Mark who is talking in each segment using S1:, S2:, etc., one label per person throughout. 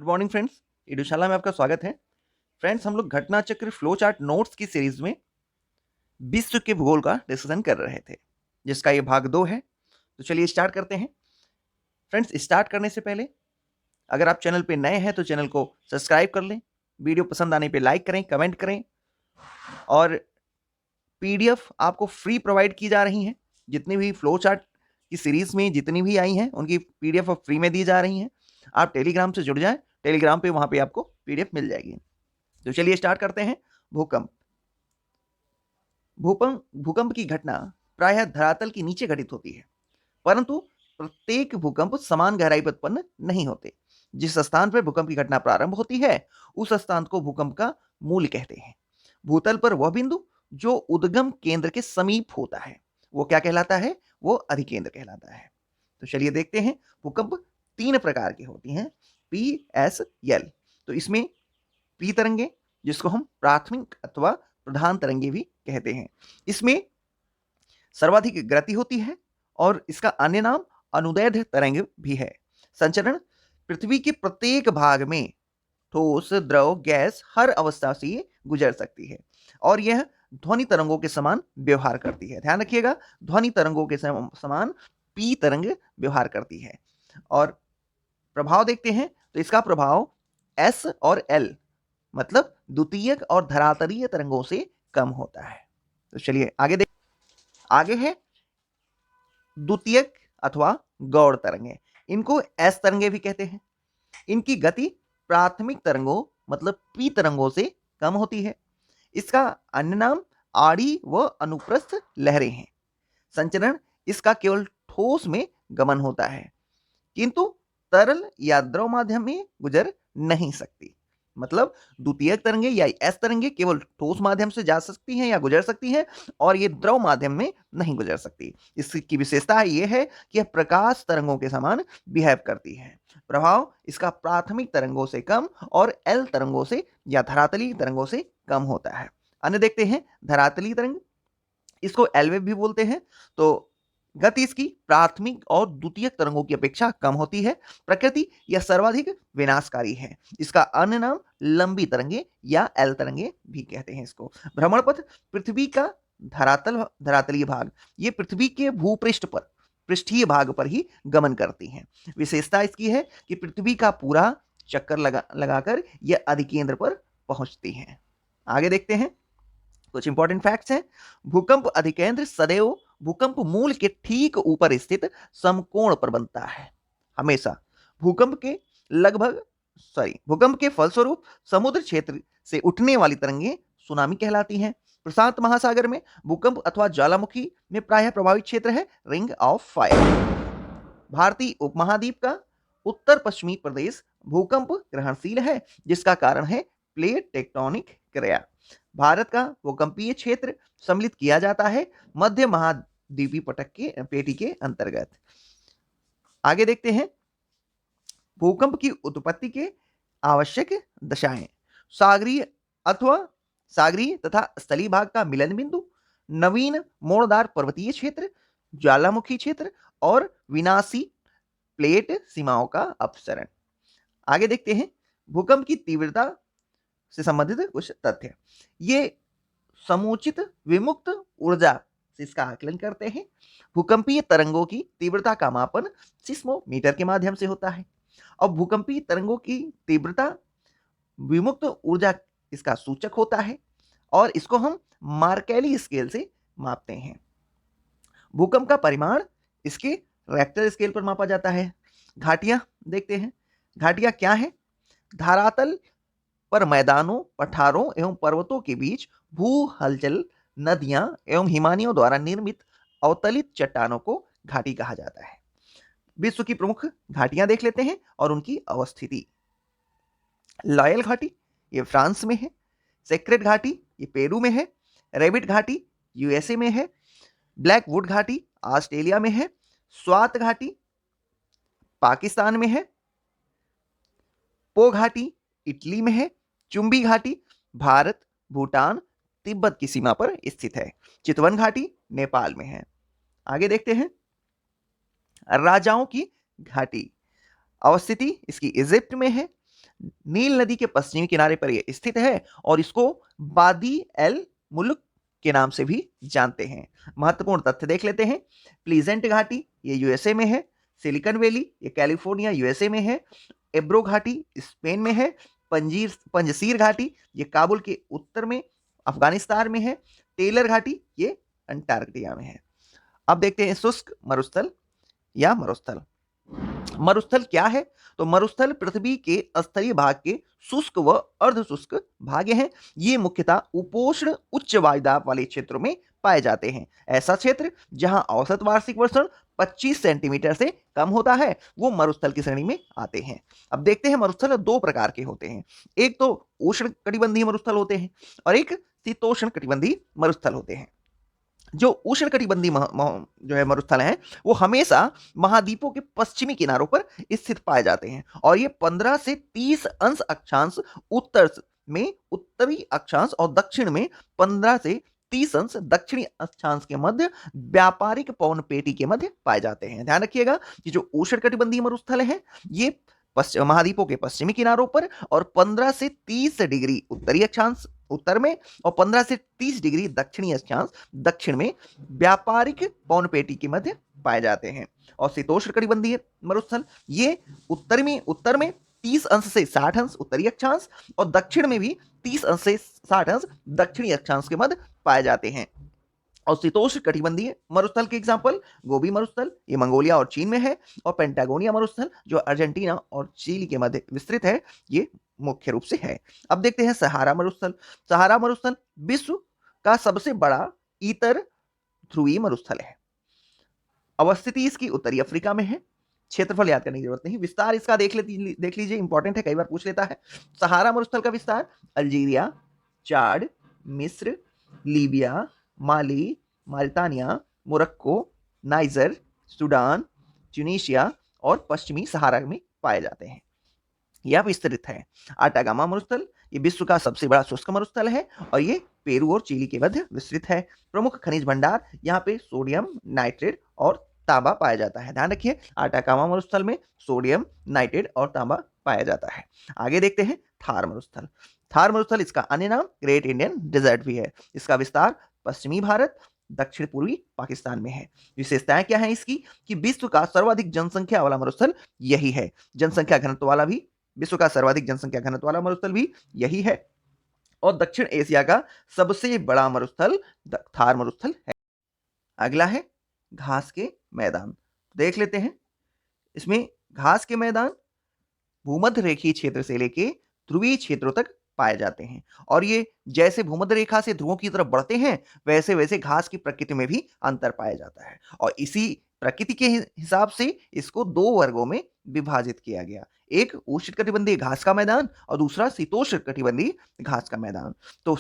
S1: Good morning friends, ईडुशाला में आपका स्वागत है। फ्रेंड्स, हम लोग घटना चक्र फ्लो चार्ट नोट्स की सीरीज में विश्व के भूगोल का डिस्कशन कर रहे थे, जिसका ये भाग 2 है। तो चलिए स्टार्ट करते हैं। फ्रेंड्स, स्टार्ट करने से पहले अगर आप चैनल पे नए हैं तो चैनल को सब्सक्राइब कर लें, वीडियो पसंद आने पे लाइक करें, कमेंट करें, और पीडीएफ आपको फ्री प्रोवाइड की जा रही हैं। जितनी भी फ्लो चार्ट की सीरीज में जितनी भी आई हैं उनकी पीडीएफ फ्री में दी जा रही हैं। आप टेलीग्राम से जुड़ जाएं, टेलीग्राम पे वहां पे आपको पीडीएफ मिल जाएगी। तो चलिए स्टार्ट करते हैं। भूकंप भूकंप भूकंप की घटना प्रायः धरातल के नीचे घटित होती है, परंतु प्रत्येक भूकंप समान गहराई पर उत्पन्न नहीं होते। जिस स्थान पर भूकंप की घटना प्रारंभ होती है उस स्थान को भूकंप का मूल कहते हैं। भूतल पर वह बिंदु जो उद्गम केंद्र के समीप होता है वो क्या कहलाता है? वो अधिकेंद्र कहलाता है। तो चलिए देखते हैं। भूकंप 3 प्रकार के होती हैं, पी, एस, एल। तो इसमें पी तरंगे, जिसको हम प्राथमिक अथवा प्रधान तरंगे भी कहते हैं, इसमें सर्वाधिक गति होती है और इसका अन्य नाम अनुदैर्ध्य तरंग भी है। संचरण पृथ्वी के प्रत्येक भाग में ठोस, द्रव, गैस हर अवस्था से ये गुजर सकती है और यह ध्वनि तरंगों के समान व्यवहार करती है। ध्यान रखिएगा, ध्वनि तरंगों के समान पी तरंग व्यवहार करती है। और प्रभाव देखते हैं तो इसका प्रभाव एस और एल मतलब द्वितीयक और धरातलीय तरंगों से कम होता है। तो चलिए आगे है द्वितीयक अथवा गौड़ तरंगे। इनको एस तरंगे भी कहते हैं। इनकी गति प्राथमिक तरंगों मतलब पी तरंगों से कम होती है। इसका अन्य नाम आड़ी व अनुप्रस्थ लहरें हैं। संचरण इसका केवल ठोस में गमन होता है, किंतु तरल या द्रव माध्यम में गुजर नहीं सकती। मतलब द्वितीयक तरंगे या एस तरंगे केवल ठोस माध्यम से जा सकती हैं या गुजर सकती हैं और ये द्रव माध्यम में नहीं गुजर सकती। इसकी विशेषता यह है कि यह प्रकाश तरंगों के समान बिहेव करती है। प्रभाव इसका प्राथमिक तरंगों से कम और एल तरंगों से या धरातलीय तरंगों से कम होता है। अन्य देखते हैं धरातलीय तरंग, इसको एलवेव भी बोलते हैं। तो गति इसकी प्राथमिक और द्वितीयक तरंगों की अपेक्षा कम होती है। प्रकृति यह सर्वाधिक विनाशकारी है। इसका अन्य नाम लंबी तरंगे या एल तरंगे भी कहते हैं। इसको भ्रमण पथ पृथ्वी का धरातलीय भाग ये पृथ्वी के भूपृष्ठ पर पृष्ठीय भाग पर ही गमन करती हैं। विशेषता इसकी है कि पृथ्वी का पूरा चक्कर लगाकर यह अधिकेंद्र पर पहुंचती हैं। आगे देखते हैं कुछ इंपॉर्टेंट फैक्ट्स हैं। भूकंप अधिकेंद्र सदैव भूकंप मूल के ठीक ऊपर स्थित समकोण पर बनता है। हमेशा भूकंप के फलस्वरूप समुद्र क्षेत्र से उठने वाली तरंगें सुनामी कहलाती हैं। प्रशांत महासागर में भूकंप अथवा ज्वालामुखी में प्रायः प्रभावित क्षेत्र है रिंग ऑफ फायर। भारतीय उपमहाद्वीप का उत्तर पश्चिमी प्रदेश भूकंप ग्रहणशील है, जिसका कारण है प्लेट टेक्टोनिक क्रिया। भारत का भूकंपीय क्षेत्र सम्मिलित किया जाता है मध्य महाद्वीपीय पटक के पेटी के अंतर्गत। आगे देखते हैं भूकंप की उत्पत्ति के आवश्यक दशाएं। सागरीय तथा स्थलीय भाग का मिलन बिंदु, नवीन मोड़दार पर्वतीय क्षेत्र, ज्वालामुखी क्षेत्र और विनाशी प्लेट सीमाओं का अपसरण। आगे देखते हैं भूकंप की तीव्रता से संबंधित कुछ तथ्य। ये समुचित विमुक्त ऊर्जा से इसका आकलन करते हैं। भूकंपीय तरंगों की तीव्रता का मापन सिस्मोमीटर के माध्यम से होता है और भूकंपीय तरंगों की तीव्रता विमुक्त ऊर्जा इसका सूचक होता है और इसको हम मार्केली स्केल से मापते हैं। भूकंप का परिमाण इसके रेक्टर स्केल पर मापा जाता है। घाटियां देखते हैं। घाटियां क्या है? धरातल पर मैदानों, पठारों एवं पर्वतों के बीच भू हलचल, नदियां एवं हिमानियों द्वारा निर्मित अवतलित चट्टानों को घाटी कहा जाता है। विश्व की प्रमुख घाटियां देख लेते हैं और उनकी अवस्थिति। लॉयल घाटी ये फ्रांस में है। सेक्रेट घाटी ये पेरू में है। रेबिट घाटी यूएसए में है। ब्लैकवुड घाटी ऑस्ट्रेलिया में है। स्वात घाटी पाकिस्तान में है। पो घाटी इटली में है। चुंबी घाटी भारत, भूटान, तिब्बत की सीमा पर स्थित है। चितवन घाटी नेपाल में है। आगे देखते हैं राजाओं की घाटी। अवस्थिति इसकी इजिप्ट में है। नील नदी के पश्चिमी किनारे पर यह स्थित है और इसको वादी एल मुल्क के नाम से भी जानते हैं। महत्वपूर्ण तथ्य देख लेते हैं। प्लीजेंट घाटी ये यूएसए में है। सिलिकन वैली ये कैलिफोर्निया यूएसए में है। एब्रो घाटी स्पेन में है। पंजसीर घाटी ये काबुल के उत्तर में अफगानिस्तान में है। टेलर घाटी ये अंटार्कटिका में है। अब देखते हैं शुष्क मरुस्थल या मरुस्थल। मरुस्थल क्या है? तो मरुस्थल पृथ्वी के स्तरीय भाग के शुष्क व अर्ध शुष्क भाग हैं। ये मुख्यतः उपोष्ण उच्च वायुदाब वाले क्षेत्रों में पाए जाते हैं। ऐसा क्षेत्र जहां औसत वार्षिक वर्षण 25 सेंटीमीटर से कम होता है वो मरुस्थल की श्रेणी में आते हैं। अब देखते हैं मरुस्थल दो प्रकार के होते हैं। एक तो उष्ण कटिबंधीय मरुस्थल होते हैं और एक शीतोष्ण कटिबंधीय मरुस्थल होते हैं। जो उष्णकटिबंधीय जो है मरुस्थल हैं वो हमेशा महाद्वीपों के पश्चिमी किनारों पर स्थित पाए जाते हैं और ये 15 से 30 अंश अक्षांश उत्तर में उत्तरी अक्षांश और दक्षिण में 15 से 30 अंश दक्षिणी अक्षांश के मध्य व्यापारिक पवन पेटी के मध्य पाए जाते हैं। ध्यान रखिएगा कि जो उष्णकटिबंधीय मरुस्थल है ये महाद्वीपों के पश्चिमी किनारों पर और 15 से 30 डिग्री उत्तरी अक्षांश उत्तर में और 15 से 30 डिग्री दक्षिणी अक्षांश दक्षिण में व्यापारिक पवन पेटी के मध्य पाए जाते हैं। और शीतोष्ण कटिबंधीय मरुस्थल ये उत्तर में 30 अंश से 60 अंश उत्तरी अक्षांश और दक्षिण में भी 30 अंश से 60 अंश दक्षिणी अक्षांश के मध्य पाए जाते हैं। और शीतोष्ण कटिबंधीय मरुस्थल के एग्जांपल गोबी मरुस्थल ये मंगोलिया और चीन में है और पेंटागोनिया मरुस्थल जो अर्जेंटीना और चिली के मध्य विस्तृत है ये मुख्य रूप से है। अब देखते हैं सहारा मरुस्थल। सहारा मरुस्थल विश्व का सबसे बड़ा ईतर ध्रुवीय मरुस्थल है। अवस्थिति इसकी उत्तरी अफ्रीका में है। क्षेत्रफल याद करने की जरूरत नहीं। विस्तार इसका देख लीजिए, इंपॉर्टेंट है, कई बार पूछ लेता है। सहारा मरुस्थल का विस्तार अल्जीरिया, चाड, मिस्र, लीबिया, माली, मारितानिया, मोरक्को, नाइजर, सूडान, ट्यूनीशिया और पश्चिमी सहारा में पाए जाते हैं। यह विस्तृत है। आटागामा मरुस्थल ये विश्व का सबसे बड़ा शुष्क मरुस्थल है और ये पेरू और चिली के मध्य विस्तृत है। प्रमुख खनिज भंडार यहाँ पे सोडियम नाइट्रेट और तांबा पाया जाता है। ध्यान रखिए आटागामा मरुस्थल में सोडियम नाइट्रेट और तांबा पाया जाता है। आगे देखते हैं थार मरुस्थल। थार मरुस्थल इसका अन्य नाम ग्रेट इंडियन डेजर्ट भी है। इसका विस्तार पश्चिमी भारत दक्षिण पूर्वी पाकिस्तान में है। विशेषताएं क्या है इसकी कि विश्व का सर्वाधिक जनसंख्या वाला मरुस्थल यही है। जनसंख्या घनत्व वाला भी विश्व का सर्वाधिक जनसंख्या घनत्व वाला मरुस्थल भी यही है और दक्षिण एशिया का सबसे बड़ा मरुस्थल थार मरुस्थल है। अगला है घास के मैदान। देख लेते हैं। इसमें घास के मैदान भूमध्य रेखीय क्षेत्र से लेके ध्रुवीय क्षेत्रों तक पाए जाते हैं और ये जैसे भूमध्य रेखा से ध्रुवों की तरफ बढ़ते हैं वैसे वैसे घास की प्रकृति में भी अंतर पाया जाता है और इसी प्रकृति के हिसाब से इसको दो वर्गों में विभाजित किया गया। एक उष्णकटिबंधीय घास का मैदान और दूसरा शीतोष्ण कटिबंधीय घास का मैदान। तो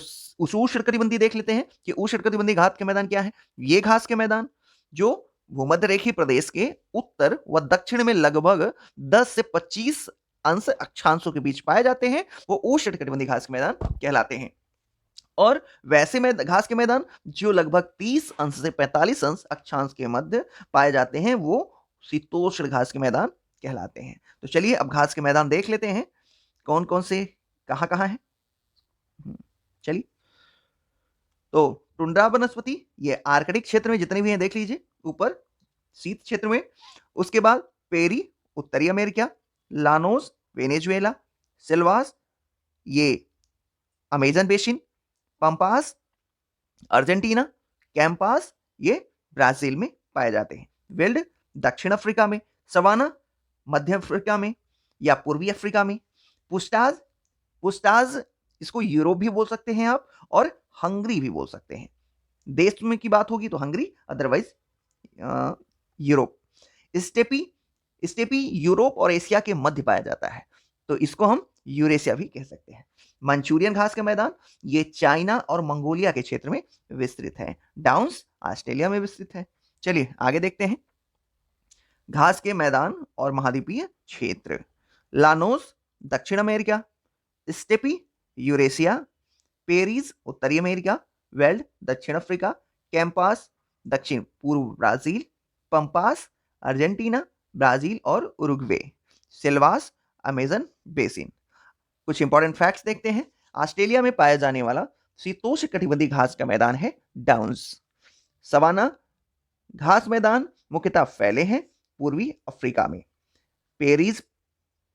S1: उष्ण कटिबंधीय देख लेते हैं कि उष्ण कटिबंधीय घास के मैदान क्या है। ये घास के मैदान जो भूमध्य रेखीय प्रदेश के उत्तर व दक्षिण में लगभग 10 से 25 अंश अक्षांशों के बीच पाए जाते हैं वो उष्णकटिबंधीय घास के मैदान कहलाते हैं। और वैसे में घास के मैदान जो लगभग 30 अंश से 45 अंश अक्षांश के मध्य पाए जाते हैं वो शीतोष्ण घास के मैदान कहलाते हैं। तो चलिए अब घास के मैदान देख लेते हैं कौन कौन से कहाँ है। चलिए तो टुंड्रा वनस्पति ये आर्कटिक क्षेत्र में जितने भी हैं देख लीजिए ऊपर शीत क्षेत्र में। उसके बाद पेरी उत्तरी अमेरिका, लानोस वेनेजुएला, सिल्वास ये Amazon basin, pampas Argentina, campos ये ब्राजील में पाए जाते हैं। विल्ड दक्षिण अफ्रीका में, सवाना मध्य अफ्रीका में या पूर्वी अफ्रीका में, पुस्टाज इसको यूरोप भी बोल सकते हैं आप और हंगरी भी बोल सकते हैं। देश में की बात होगी तो Hungary otherwise Europe. Steppe Europe और एशिया के मध्य पाया जाता है तो इसको हम यूरेशिया भी कह सकते हैं। मंचूरियन घास का मैदान ये चाइना और मंगोलिया के क्षेत्र में विस्तृत है। डाउन्स ऑस्ट्रेलिया में विस्तृत है। चलिए आगे देखते हैं घास के मैदान और महाद्वीपीय क्षेत्र। लानोस दक्षिण अमेरिका, स्टेपी यूरेशिया, पेरीज उत्तरी अमेरिका, वेल्ड दक्षिण अफ्रीका, कैंपास दक्षिण पूर्व ब्राजील, पंपास अर्जेंटीना, ब्राजील और उरुग्वे, सिल्वास अमेजन बेसिन। कुछ इंपॉर्टेंट फैक्ट्स देखते हैं। ऑस्ट्रेलिया में पाया जाने वाला शीतोष्ण कटिबंधीय घास का मैदान है डाउन्स। सवाना घास मैदान मुख्यतः फैले हैं पूर्वी अफ्रीका में। पेरीज,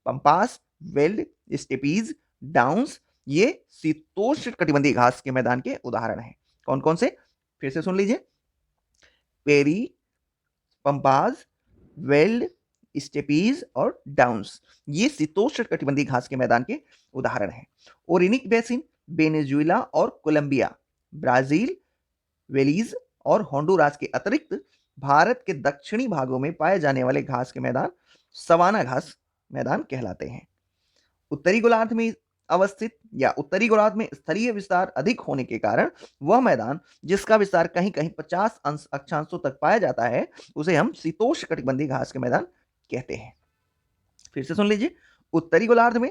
S1: पंपास, वेल्ड, स्टेपीज, डाउन्स ये शीतोष्ण कटिबंधीय घास के मैदान के उदाहरण हैं। कौन कौन से, फिर से सुन लीजिए। पेरी, पंपास, वेल्ड, स्टेपीज और डाउन्स ये शीतोष्ण कटिबंधीय घास के मैदान के उदाहरण हैं। ओरिनिक बेसिन वेनेजुएला और कोलंबिया, ब्राजील, वेलीज और होंडुरास के अतिरिक्त भारत के दक्षिणी भागों में पाए जाने वाले घास के मैदान सवाना घास मैदान कहलाते हैं। उत्तरी गोलार्ध में अवस्थित या उत्तरी गोलार्ध में स्थलीय विस्तार अधिक होने के कारण वह मैदान जिसका विस्तार कहीं कहीं 50 अंश अक्षांशों तक पाया जाता है उसे हम शीतोष्ण कटिबंधीय घास के मैदान कहते हैं। फिर से सुन लीजिए। उत्तरी गोलार्ध में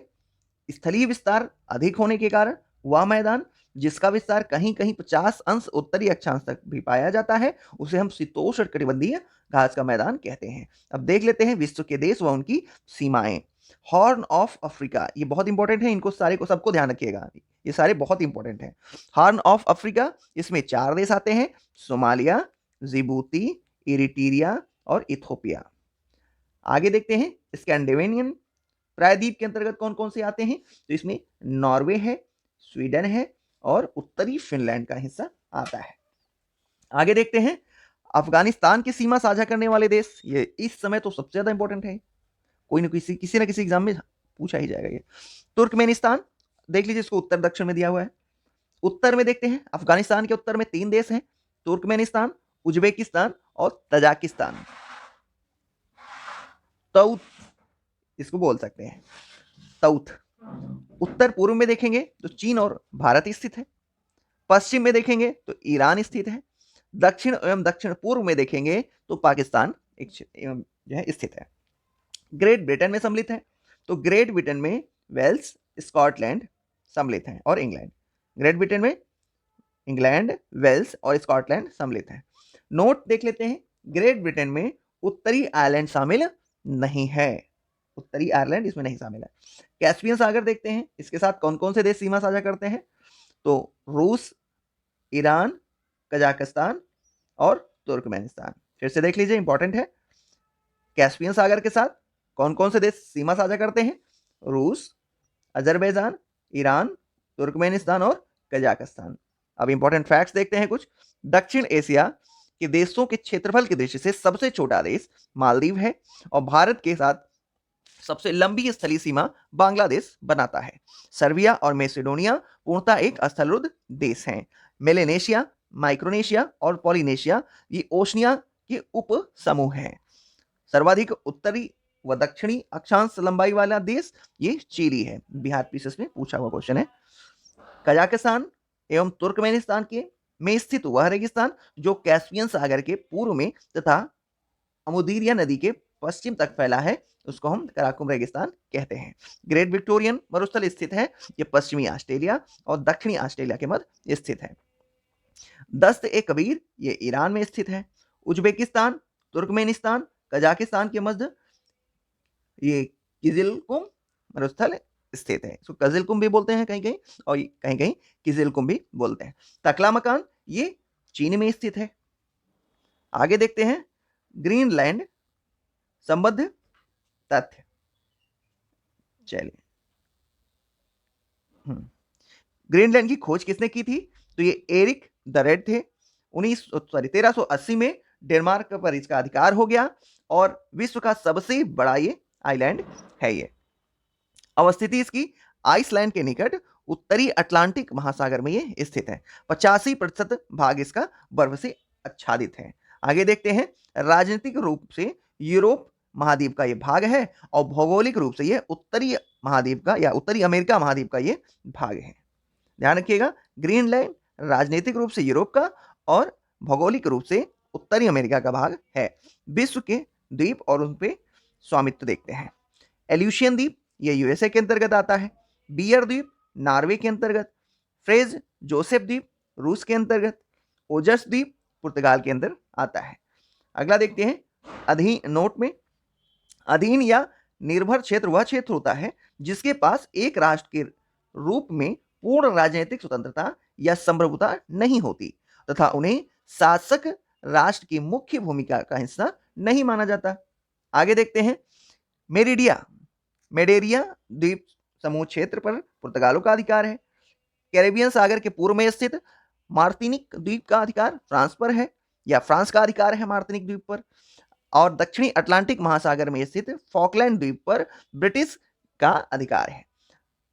S1: स्थलीय विस्तार अधिक होने के कारण वह मैदान जिसका विस्तार कहीं कहीं 50 अंश उत्तरी अक्षांश तक भी पाया जाता है उसे हम शीतोष्ण कटिबंधीय घास का मैदान कहते हैं। अब देख लेते हैं विश्व के देश व उनकी सीमाएं। हॉर्न ऑफ अफ्रीका, ये बहुत इंपॉर्टेंट है, इनको सारे को सबको ध्यान रखिएगा, ये सारे बहुत इंपॉर्टेंट हैं। हॉर्न ऑफ अफ्रीका, इसमें 4 देश आते हैं, सोमालिया, जिबूती, इरिट्रिया और इथोपिया। आगे देखते हैं स्कैंडिनेवियन प्रायद्वीप के अंतर्गत कौन कौन से आते हैं, तो इसमें नॉर्वे है, स्वीडन है और उत्तरी फिनलैंड का हिस्सा आता है। आगे देखते हैं अफगानिस्तान की सीमा साझा करने वाले देश, ये इस समय तो सबसे ज्यादा इंपॉर्टेंट है, कोई ना किसी ना किसी एग्जाम में पूछा ही जाएगा ये। तुर्कमेनिस्तान, देख लीजिए इसको उत्तर दक्षिण में दिया हुआ है। उत्तर में देखते हैं अफगानिस्तान के उत्तर में 3 देश हैं, तुर्कमेनिस्तान, उज्बेकिस्तान और तजाकिस्तान। तौत इसको बोल सकते हैं, तौत। उत्तर पूर्व में देखेंगे तो चीन और भारत स्थित है। पश्चिम में देखेंगे तो ईरान स्थित है। दक्षिण एवं दक्षिण पूर्व में देखेंगे तो पाकिस्तान एवं जो है स्थित है। ग्रेट ब्रिटेन में सम्मिलित है, तो ग्रेट ब्रिटेन में वेल्स, स्कॉटलैंड सम्मिलित हैं और इंग्लैंड। ग्रेट ब्रिटेन में इंग्लैंड, वेल्स और स्कॉटलैंड सम्मिलित हैं। नोट देख लेते हैं, ग्रेट ब्रिटेन में उत्तरी आयरलैंड शामिल नहीं है, उत्तरी आयरलैंड इसमें नहीं शामिल है। कैस्पियन सागर देखते हैं, इसके साथ कौन कौन से देश सीमा साझा करते हैं, तो रूस, ईरान, कजाकिस्तान और तुर्कमेनिस्तान। फिर से देख लीजिए, इंपॉर्टेंट है। कैस्पियन सागर के साथ कौन कौन से देश सीमा साझा करते हैं, रूस, अजरबैजान, ईरान, तुर्कमेनिस्तान और कजाकिस्तान। अब इंपॉर्टेंट फैक्ट्स देखते हैं कुछ। दक्षिण एशिया के देशों के क्षेत्रफल की दृष्टि से सबसे छोटा देश मालदीव है और भारत के साथ सबसे लंबी स्थलीय सीमा बांग्लादेश बनाता है। सर्बिया और मैसेडोनिया पूर्णतः एक स्थलरुद्ध देश हैं। मेलेनेशिया, माइक्रोनेशिया और पॉलिनेशिया ये ओशनिया के उप समूह हैं। सर्वाधिक उत्तरी व दक्षिणी अक्षांश लंबाई वाला देश ये चिली है। बिहार पीसीएस में पूछा हुआ क्वेश्चन है। कजाकिस्तान एवं तुर्कमेनिस्तान के में स्थित वह रेगिस्तान जो कैस्पियन सागर के पूर्व में तथा अमुदीरिया नदी के पश्चिम तक फैला है उसको हम कराकुम रेगिस्तान कहते हैं। ग्रेट विक्टोरियन मरुस्थल स्थित है, ये पश्चिमी ऑस्ट्रेलिया और दक्षिणी ऑस्ट्रेलिया के मध्य स्थित है। दस्त ए कबीर ये ईरान में स्थित है। उज्बेकिस्तान, तुर्कमेनिस्तान, कजाकिस्तान के मध्य ये किजिलकुम मरुस्थल स्थित है। इसको कजिलकुम भी बोलते हैं कहीं कहीं और कहीं कहीं किजिलकुम भी बोलते हैं। तकलामकान ये चीन में स्थित है। आगे देखते हैं ग्रीनलैंड संबद्ध तथ्य। चलिए, ग्रीनलैंड की खोज किसने की थी, तो ये एरिक द रेड थे। 1380 में डेनमार्क पर इसका अधिकार हो गया और विश्व का सबसे बड़ा ये आइलैंड है। ये अवस्थिति इसकी आइसलैंड के निकट उत्तरी अटलांटिक महासागर में ये स्थित है। 85% भाग इसका बर्फ से आच्छादित है। आगे देखते हैं, राजनीतिक रूप से यूरोप महाद्वीप का ये भाग है और भौगोलिक रूप से ये उत्तरी महाद्वीप का या उत्तरी अमेरिका महाद्वीप का ये भाग है। ध्यान रखिएगा, ग्रीनलैंड राजनीतिक रूप से यूरोप का और भौगोलिक रूप से उत्तरी अमेरिका का भाग है। विश्व के द्वीप और उन पे स्वामित्व देखते हैं। एल्यूशियन द्वीप ये यूएसए के अंतर्गत आता है। बियर द्वीप नॉर्वे के अंतर्गत। फ्रेज जोसेफ द्वीप रूस के अंतर्गत। ओजस द्वीप पुर्तगाल के अंदर आता है। अगला देखते हैं, अधीन नोट में अधीन या निर्भर क्षेत्र वह क्षेत्र होता है जिसके पास एक राष्ट्र के रूप में पूर्ण राजनीतिक स्वतंत्रता या संप्रभुता नहीं होती तथा उन्हें शासक राष्ट्र की मुख्य भूमिका का हिस्सा नहीं माना जाता। आगे देखते हैं, मेरिडिया मेडेरिया द्वीप समूह क्षेत्र पर पुर्तगालों का अधिकार है। कैरेबियन सागर के पूर्व में स्थित मार्टिनिक द्वीप का अधिकार फ्रांस पर है, या फ्रांस का अधिकार है मार्टिनिक द्वीप पर। और दक्षिणी अटलांटिक महासागर में स्थित फॉकलैंड द्वीप पर ब्रिटिश का अधिकार है।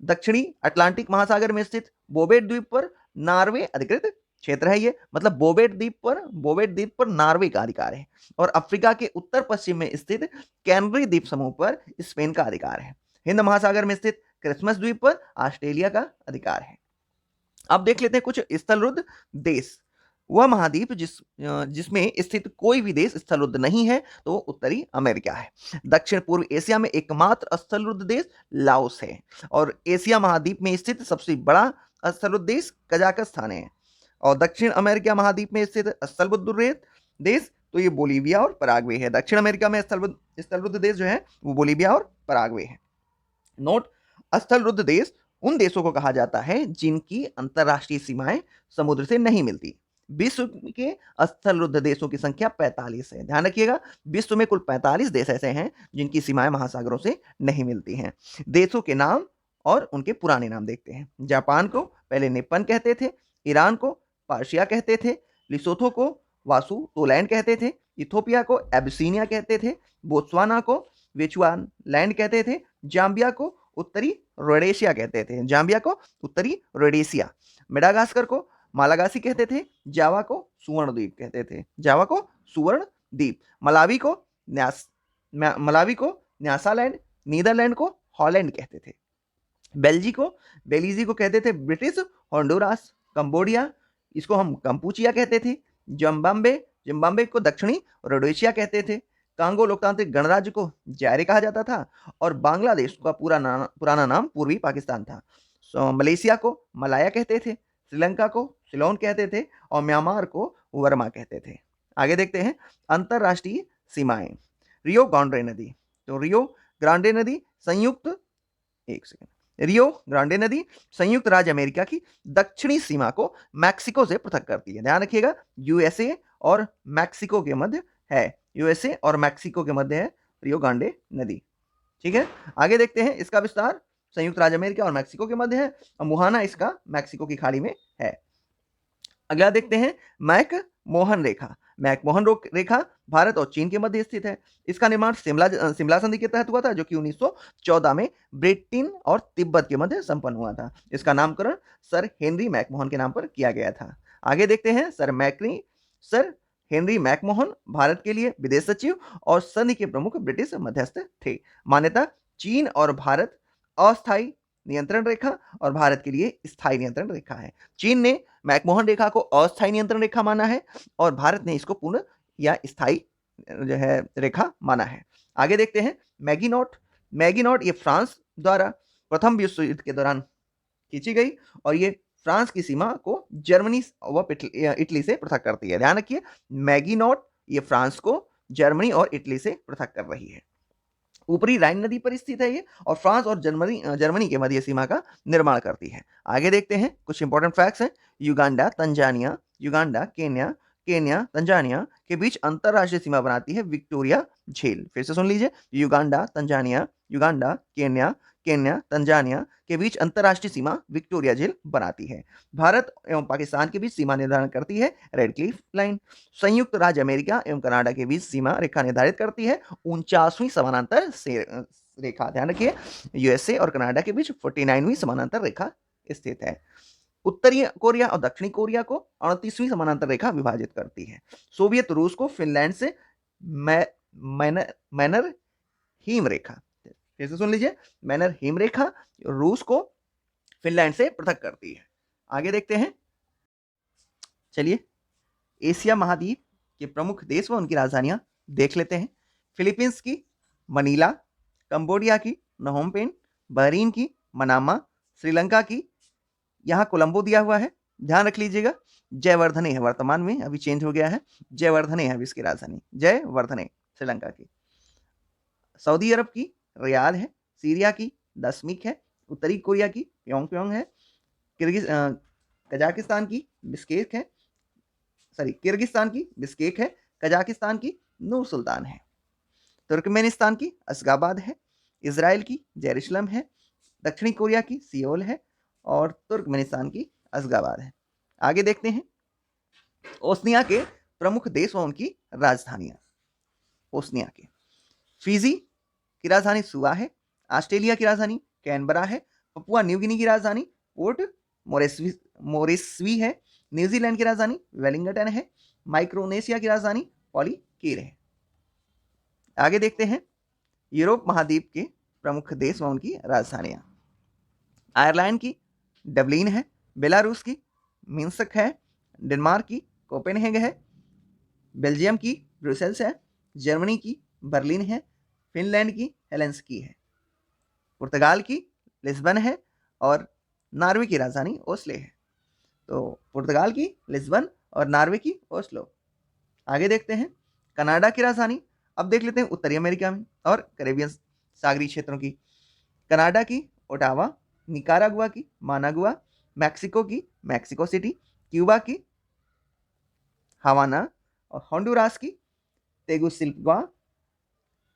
S1: दक्षिणी अटलांटिक महासागर में स्थित बोबेट द्वीप पर नॉर्वे अधिकृत क्षेत्र है। ये मतलब बोबेट द्वीप पर नॉर्वे का अधिकार है। और अफ्रीका के उत्तर पश्चिम में स्थित कैनरी द्वीप समूह पर स्पेन का अधिकार है। हिंद महासागर में स्थित क्रिसमस द्वीप पर ऑस्ट्रेलिया का अधिकार है। अब देख लेते हैं कुछ स्थलरुद्ध देश। वह महाद्वीप जिसमें स्थित कोई भी देश स्थलरुद्ध नहीं है तो उत्तरी अमेरिका है। दक्षिण पूर्व एशिया में एकमात्र स्थलरुद्ध देश लाओस है। और एशिया महाद्वीप में स्थित सबसे बड़ा स्थलरुद्ध देश कजाकिस्तान है। और दक्षिण अमेरिका महाद्वीप में स्थित स्थलबद्ध देश तो ये बोलीविया और पराग्वे है। दक्षिण अमेरिका में स्थलबद्ध देश जो है वो बोलीविया और पराग्वे है। नोट, स्थलरुद्ध देश उन देशों को कहा जाता है जिनकी अंतरराष्ट्रीय सीमाएं समुद्र से नहीं मिलती। विश्व के स्थलरुद्ध देशों की संख्या 45 है। ध्यान रखिएगा, विश्व में कुल 45 देश ऐसे हैं जिनकी सीमाएं महासागरों से नहीं मिलती हैं। देशों के नाम और उनके पुराने नाम देखते हैं। जापान को पहले निप्पन कहते थे, ईरान को पार्शिया कहते थे, लिसोथो को वासु तोलैंड कहते थे, इथोपिया को एबिसिनिया कहते थे, बोत्सवाना को वेचुआन लैंड कहते थे, जाम्बिया को उत्तरी रोडेशिया कहते थे, मेडागास्कर को मालागासी कहते थे, जावा को सुवर्ण द्वीप, मलावी को न्यासालैंड, नीदरलैंड को हॉलैंड कहते थे, बेलीजी को कहते थे ब्रिटिश होंडुरास, कंबोडिया इसको हम कंपूचिया कहते थे, जिम्बाब्वे को दक्षिणी रोडेशिया कहते थे, कांगो लोकतांत्रिक गणराज्य को जायरे कहा जाता था, और बांग्लादेश का पुराना नाम पूर्वी पाकिस्तान था। मलेशिया को मलाया कहते थे, श्रीलंका को सिलोन कहते थे, और म्यांमार को वर्मा कहते थे। आगे देखते हैं अंतरराष्ट्रीय सीमाएं। रियो ग्रांडे नदी, तो रियो ग्रांडे नदी संयुक्त राज्य अमेरिका की दक्षिणी सीमा को मैक्सिको से पृथक करती है। ध्यान रखिएगा, यूएसए और मैक्सिको के मध्य है रियो ग्रांडे नदी। ठीक है, आगे देखते हैं इसका विस्तार। संयुक्त राज्य अमेरिका और मैक्सिको के मध्य है, और मुहाना इसका मैक्सिको की खाड़ी में है। अगला देखते हैं मैकमोहन रेखा भारत और चीन के मध्य स्थित है। इसका निर्माण सिमला संधि के तहत हुआ था, जो कि 1914 में ब्रिटेन और तिब्बत के मध्य संपन्न हुआ था। इसका नामकरण सर हेनरी मैकमोहन के नाम पर किया गया था। आगे देखते हैं सर हेनरी मैकमोहन भारत के लिए विदेश सचिव और संधि के प्रमुख ब्रिटिश मध्यस्थ थे। मान्यता, चीन और भारत अस्थायी नियंत्रण रेखा और भारत के लिए स्थायी नियंत्रण रेखा है। चीन ने मैकमोहन रेखा को अस्थायी नियंत्रण रेखा माना है और भारत ने इसको पूर्ण या स्थायी जो है रेखा माना है। आगे देखते हैं मैगिनॉट ये फ्रांस द्वारा प्रथम विश्व युद्ध के दौरान खींची गई, और ये फ्रांस की सीमा को जर्मनी व इटली से पृथक करती है। ध्यान रखिए, मैगिनॉट ये फ्रांस को जर्मनी और इटली से पृथक कर रही है। ऊपरी राइन नदी पर स्थित है ये, और फ्रांस और जर्मनी के मध्य सीमा का निर्माण करती है। आगे देखते हैं कुछ इंपॉर्टेंट फैक्ट्स हैं। युगांडा केन्या तंजानिया के बीच अंतरराष्ट्रीय सीमा बनाती है विक्टोरिया झील। फिर से सुन लीजिए, युगांडा केन्या तंजानिया के बीच अंतरराष्ट्रीय सीमा विक्टोरिया झील बनाती है। भारत एवं पाकिस्तान के बीच सीमा निर्धारण करती है रेड क्लिफ लाइन। संयुक्त राज्य अमेरिका एवं कनाडा के बीच सीमा रेखा निर्धारित करती है 49वीं समानांतर रेखा। ध्यान रखिए, यूएसए और कनाडा के बीच 49वीं समानांतर रेखा स्थित है। उत्तरी कोरिया और दक्षिणी कोरिया को 38वीं समानांतर रेखा विभाजित करती है। सोवियत रूस को फिनलैंड से मैनर हिम रेखा, फिर से सुन लीजिए, मैनर हिम रेखा रूस को फिनलैंड से पृथक करती है। आगे देखते हैं, चलिए एशिया महाद्वीप के प्रमुख देश व उनकी राजधानियां देख लेते हैं। फिलीपींस की मनीला, कंबोडिया की नहोम पेन, बहरीन की मनामा, श्रीलंका की यहाँ कोलंबो दिया हुआ है। ध्यान रख लीजिएगा, जयवर्धने है वर्तमान में, अभी चेंज हो गया है, जयवर्धने है अभी इसकी राजधानी, जयवर्धने श्रीलंका की। सऊदी अरब की रियाद है, सीरिया की दशमिक है, उत्तरी कोरिया की प्योंगयांग है, कजाकिस्तान की बिस्केक है, किर्गिस्तान की बिस्केक है, कजाकिस्तान की नूर सुल्तान है, तुर्कमेनिस्तान की अशगाबाद है, इजराइल की जेरूसलम है, दक्षिणी कोरिया की सियोल है और तुर्कमेनिस्तान की अशगाबाद है। आगे देखते हैं ओस्निया के प्रमुख देश व उनकी राजधानियां। ओस्निया के फिजी की राजधानी सुआ है, ऑस्ट्रेलिया की राजधानी कैनबरा है, पपुआ न्यू गिनी की राजधानी पोर्ट मोरेस्वी है, न्यूजीलैंड की राजधानी वेलिंगटन है, माइक्रोनेशिया की राजधानी पॉलीकीर है। आगे देखते हैं यूरोप महाद्वीप के प्रमुख देश व उनकी राजधानियां। आयरलैंड की डबलिन है, बेलारूस की मिन्स्क है, डेनमार्क की कोपेनहेग है, बेल्जियम की ब्रुसेल्स है, जर्मनी की बर्लिन है, फिनलैंड की हेलेंस्की है, पुर्तगाल की लिस्बन है और नॉर्वे की राजधानी ओस्लो है। तो पुर्तगाल की लिस्बन और नॉर्वे की ओस्लो। आगे देखते हैं कनाडा की राजधानी। अब देख लेते हैं उत्तरी अमेरिका में और कैरेबियन सागरीय क्षेत्रों की। कनाडा की ओटावा, निकारागुआ की मानागुआ, मैक्सिको की मैक्सिको सिटी, क्यूबा की हवाना और होंडुरास की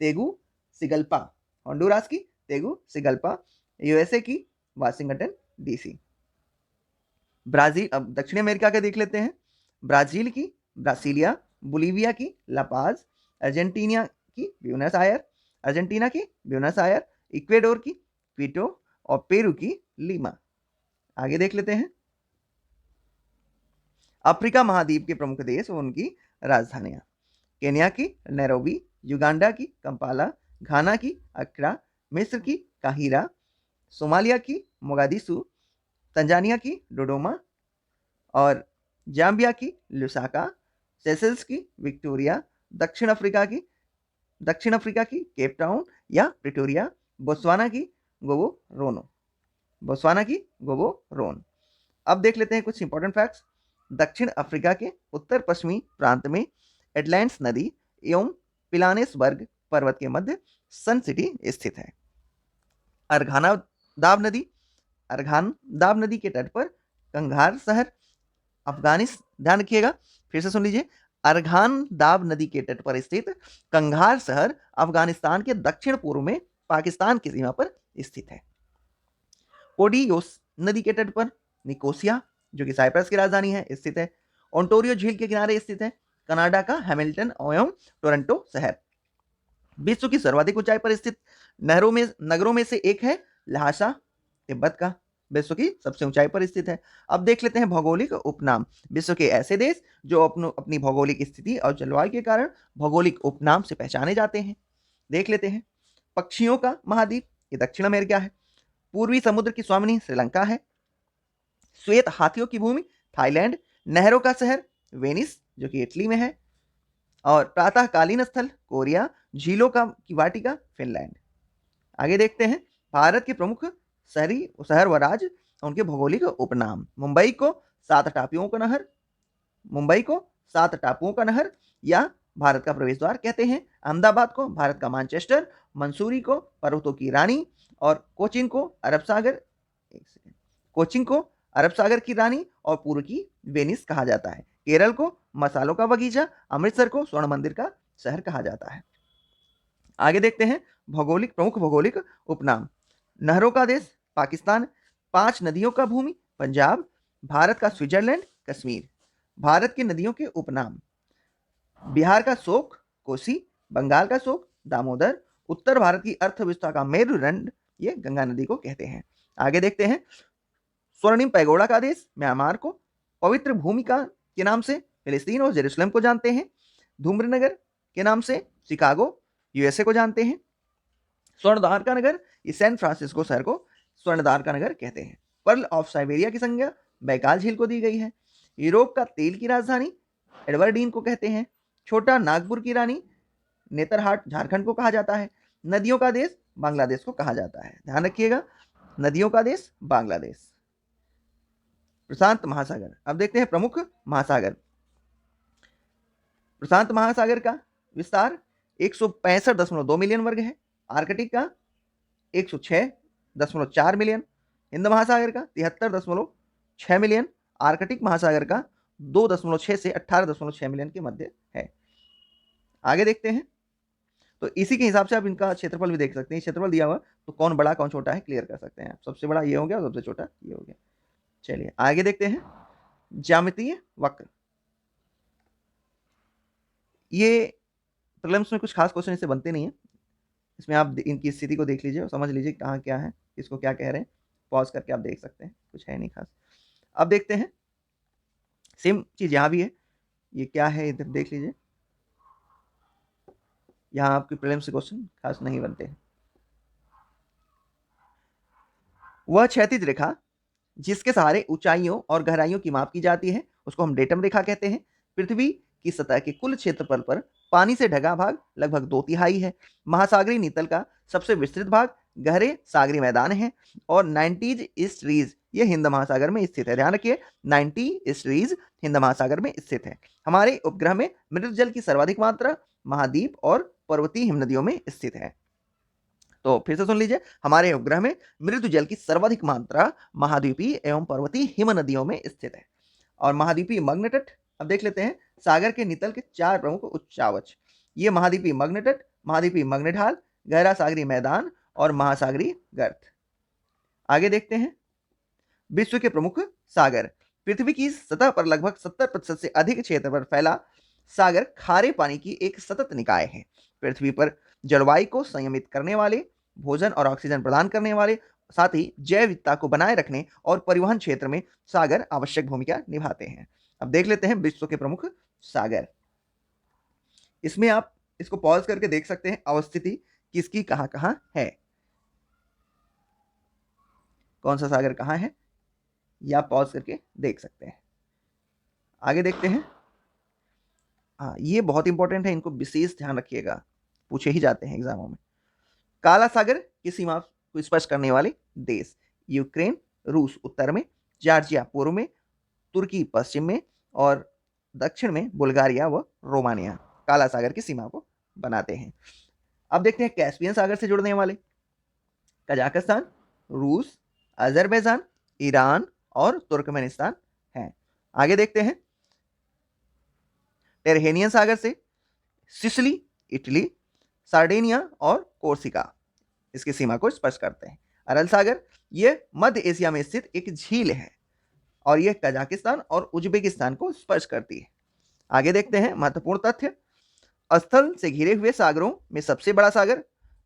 S1: तेगुसिगल्पा, होंडुरास की तेगुसिगल्पा, यूएसए की वाशिंगटन डीसी। ब्राजील, अब दक्षिण अमेरिका के देख लेते हैं। ब्राजील की ब्रासिलिया, बोलीविया की लापाज, अर्जेंटीना की ब्यूनस आयर, इक्वेडोर की क्विटो और पेरू की लीमा। आगे देख लेते हैं अफ्रीका महाद्वीप के प्रमुख देश और उनकी राजधानियां। केन्या की नैरोबी, युगांडा की कंपाला, घाना की अक्रा, मिस्र की काहिरा, सोमालिया की मोगादिशु, तंजानिया की डोडोमा और जाम्बिया की लुसाका, सेशल्स की विक्टोरिया, दक्षिण अफ्रीका की केप टाउन या प्रिटोरिया, बोत्सवाना की गोबोरोन। अब देख लेते हैं कुछ इंपॉर्टेंट फैक्ट्स। दक्षिण अफ्रीका के उत्तर पश्चिमी प्रांत में एटलांटिस नदी एवं पिलानेसबर्ग पर्वत के मध्य सन सिटी स्थित है। अर्घानदाब नदी के तट पर कंधार शहर अफगानिस्तान, ध्यान रखिएगा, फिर से सुन लीजिए, अर्घानदाब नदी के तट पर स्थित कंधार शहर अफगानिस्तान के दक्षिण पूर्व में पाकिस्तान की सीमा पर स्थित है। कोडियोस नदी के तट पर निकोसिया, जो कि साइप्रस की राजधानी है, स्थित है। ओंटारियो झील के किनारे स्थित है कनाडा का हैमिल्टन एवं टोरंटो शहर। विश्व की सर्वाधिक ऊंचाई पर स्थित नगरों में से एक है लहासा, तिब्बत का विश्व की सबसे ऊंचाई पर स्थित है। अब देख लेते हैं भौगोलिक उपनाम। विश्व के ऐसे देश जो अपनी भौगोलिक स्थिति और जलवायु के कारण भौगोलिक उपनाम से पहचाने जाते हैं। देख लेते हैं पक्षियों का महाद्वीप, ये दक्षिण अमेरिका है। पूर्वी समुद्र की स्वामिनी श्रीलंका है। श्वेत हाथियों की भूमि थाईलैंड, नहरों का शहर वेनिस, जो कि इटली में है, और प्रातःकालीन स्थल कोरिया, झीलों की वाटिका फिनलैंड। आगे देखते हैं भारत के प्रमुख शहर व राज्य, उनके भौगोलिक उपनाम। मुंबई को 7 टापुओं का नहर या भारत का प्रवेश द्वार कहते हैं। अहमदाबाद को भारत का मैनचेस्टर, मंसूरी को पर्वतों की रानी और कोचिन को अरब सागर की रानी और पूर्व की वेनिस कहा जाता है। केरल को मसालों का बगीचा, अमृतसर को स्वर्ण मंदिर का शहर कहा जाता है। आगे देखते हैं प्रमुख भौगोलिक उपनाम। नहरों का देश पाकिस्तान, 5 नदियों का भूमि पंजाब, भारत का स्विट्जरलैंड कश्मीर। भारत की नदियों के उपनाम। बिहार का शोक कोसी, बंगाल का शोक दामोदर, उत्तर भारत की अर्थव्यवस्था का मेरुदंड ये गंगा नदी को कहते हैं। आगे देखते हैं स्वर्णिम पैगोडा का देश म्यांमार को, पवित्र भूमि के नाम से फिलिस्तीन और जेरूसलम को जानते हैं। धूम्रनगर के नाम से शिकागो यूएसए को जानते हैं। स्वर्णद्वार का नगर, इस सैन फ्रांसिस्को शहर को स्वर्णद्वार का नगर कहते हैं। पर्ल ऑफ साइबेरिया की संज्ञा बैकाल झील को दी गई है। यूरोप का तेल की राजधानी एडवर्डीन को कहते हैं। छोटा नागपुर की रानी नेतरहाट झारखंड को कहा जाता है। नदियों का देश बांग्लादेश को कहा जाता है। ध्यान रखिएगा, नदियों का देश बांग्लादेश। प्रशांत महासागर। अब देखते हैं प्रमुख महासागर। प्रशांत महासागर का विस्तार 165.2 मिलियन वर्ग है। आर्कटिक का 106.4 मिलियन, हिंद महासागर का 73.6 मिलियन, आर्कटिक महासागर का 2.6 से 18.6 मिलियन के मध्य है। आगे देखते हैं, तो इसी के हिसाब से आप इनका क्षेत्रफल भी देख सकते हैं। क्षेत्रफल दिया हुआ तो कौन बड़ा कौन छोटा है क्लियर कर सकते हैं। सबसे बड़ा ये हो गया और सबसे छोटा ये हो गया। चलिए आगे देखते हैं, ज्यामितीय वक्र। ये प्रीलिम्स में कुछ खास क्वेश्चन इससे बनते नहीं है। इसमें आप इनकी स्थिति को देख लीजिए और समझ लीजिए कहाँ क्या है, इसको क्या कह रहे हैं, पॉज करके आप देख सकते हैं, कुछ है नहीं खास। अब देखते हैं, सेम चीज यहाँ भी है। ये क्या है इधर देख लीजिए, यहाँ आपके प्रीलिम्स से क्वेश्चन खास नहीं बनते हैं। वह क्षैतिज रेखा जिसके सहारे ऊंचाइयों और गहराइयों की माप की जाती है उसको हम डेटम रेखा कहते हैं। पृथ्वी की सतह के कुल क्षेत्रफल पर पानी से ढका भाग लगभग 2/3 है। महासागरीय नीतल का सबसे विस्तृत भाग गहरे सागरी मैदान है और 90 ईस्ट रीज ये हिंद महासागर में स्थित है। ध्यान रखिए 90 ईस्ट रीज हिंद महासागर में स्थित है। हमारे उपग्रह में मृत जल की सर्वाधिक मात्रा महाद्वीप और पर्वतीय हिमनदियों में स्थित है। तो फिर से सुन लीजिए, हमारे उपग्रह में मृदु जल की सर्वाधिक मात्रा महाद्वीपीय एवं पर्वतीय हिम नदियों में स्थित है। और महाद्वीपीय मग्न तट, अब देख लेते हैं, सागर के नितल के 4 प्रमुख उच्चावच, ये महाद्वीपीय मग्न तट, महाद्वीपीय मग्न ढाल, गहरा सागरी मैदान और महासागरीय गर्त। आगे देखते हैं, विश्व के प्रमुख सागर। पृथ्वी की सतह पर लगभग 70% से अधिक क्षेत्र पर फैला सागर खारे पानी की एक सतत निकाय है। पृथ्वी पर जलवायु को संयमित करने वाले, भोजन और ऑक्सीजन प्रदान करने वाले, साथ ही जैव विविधता को बनाए रखने और परिवहन क्षेत्र में सागर आवश्यक भूमिका निभाते हैं। अब देख लेते हैं विश्व के प्रमुख सागर। इसमें आप इसको पॉज करके देख सकते हैं अवस्थिति किसकी कहां कहां है, कौन सा सागर कहां है, या पॉज करके देख सकते हैं। आगे देखते हैं, हाँ ये बहुत इंपॉर्टेंट है, इनको विशेष ध्यान रखिएगा, पूछे ही जाते हैं एग्जामों में। काला सागर की सीमा को स्पर्श करने वाले देश, यूक्रेन, रूस उत्तर में, जॉर्जिया पूर्व में, तुर्की पश्चिम में और दक्षिण में बुल्गारिया व रोमानिया काला सागर की सीमा को बनाते हैं। अब देखते हैं कैस्पियन सागर से जुड़ने वाले, कजाकिस्तान, रूस, अजरबैजान, ईरान और तुर्कमेनिस्तान हैं। आगे देखते हैं, टेरहेनियन सागर से सिसिली, इटली, सार्डिनिया और कोर्सिका इसकी सीमा को स्पर्श करते हैं। अरल सागर यह मध्य एशिया में स्थित एक झील है और यह कजाकिस्तान और उज्बेकिस्तान को स्पर्श करती है। आगे देखते हैं महत्वपूर्ण तथ्य, स्थल से घिरे हुए सागरों में सबसे बड़ा सागर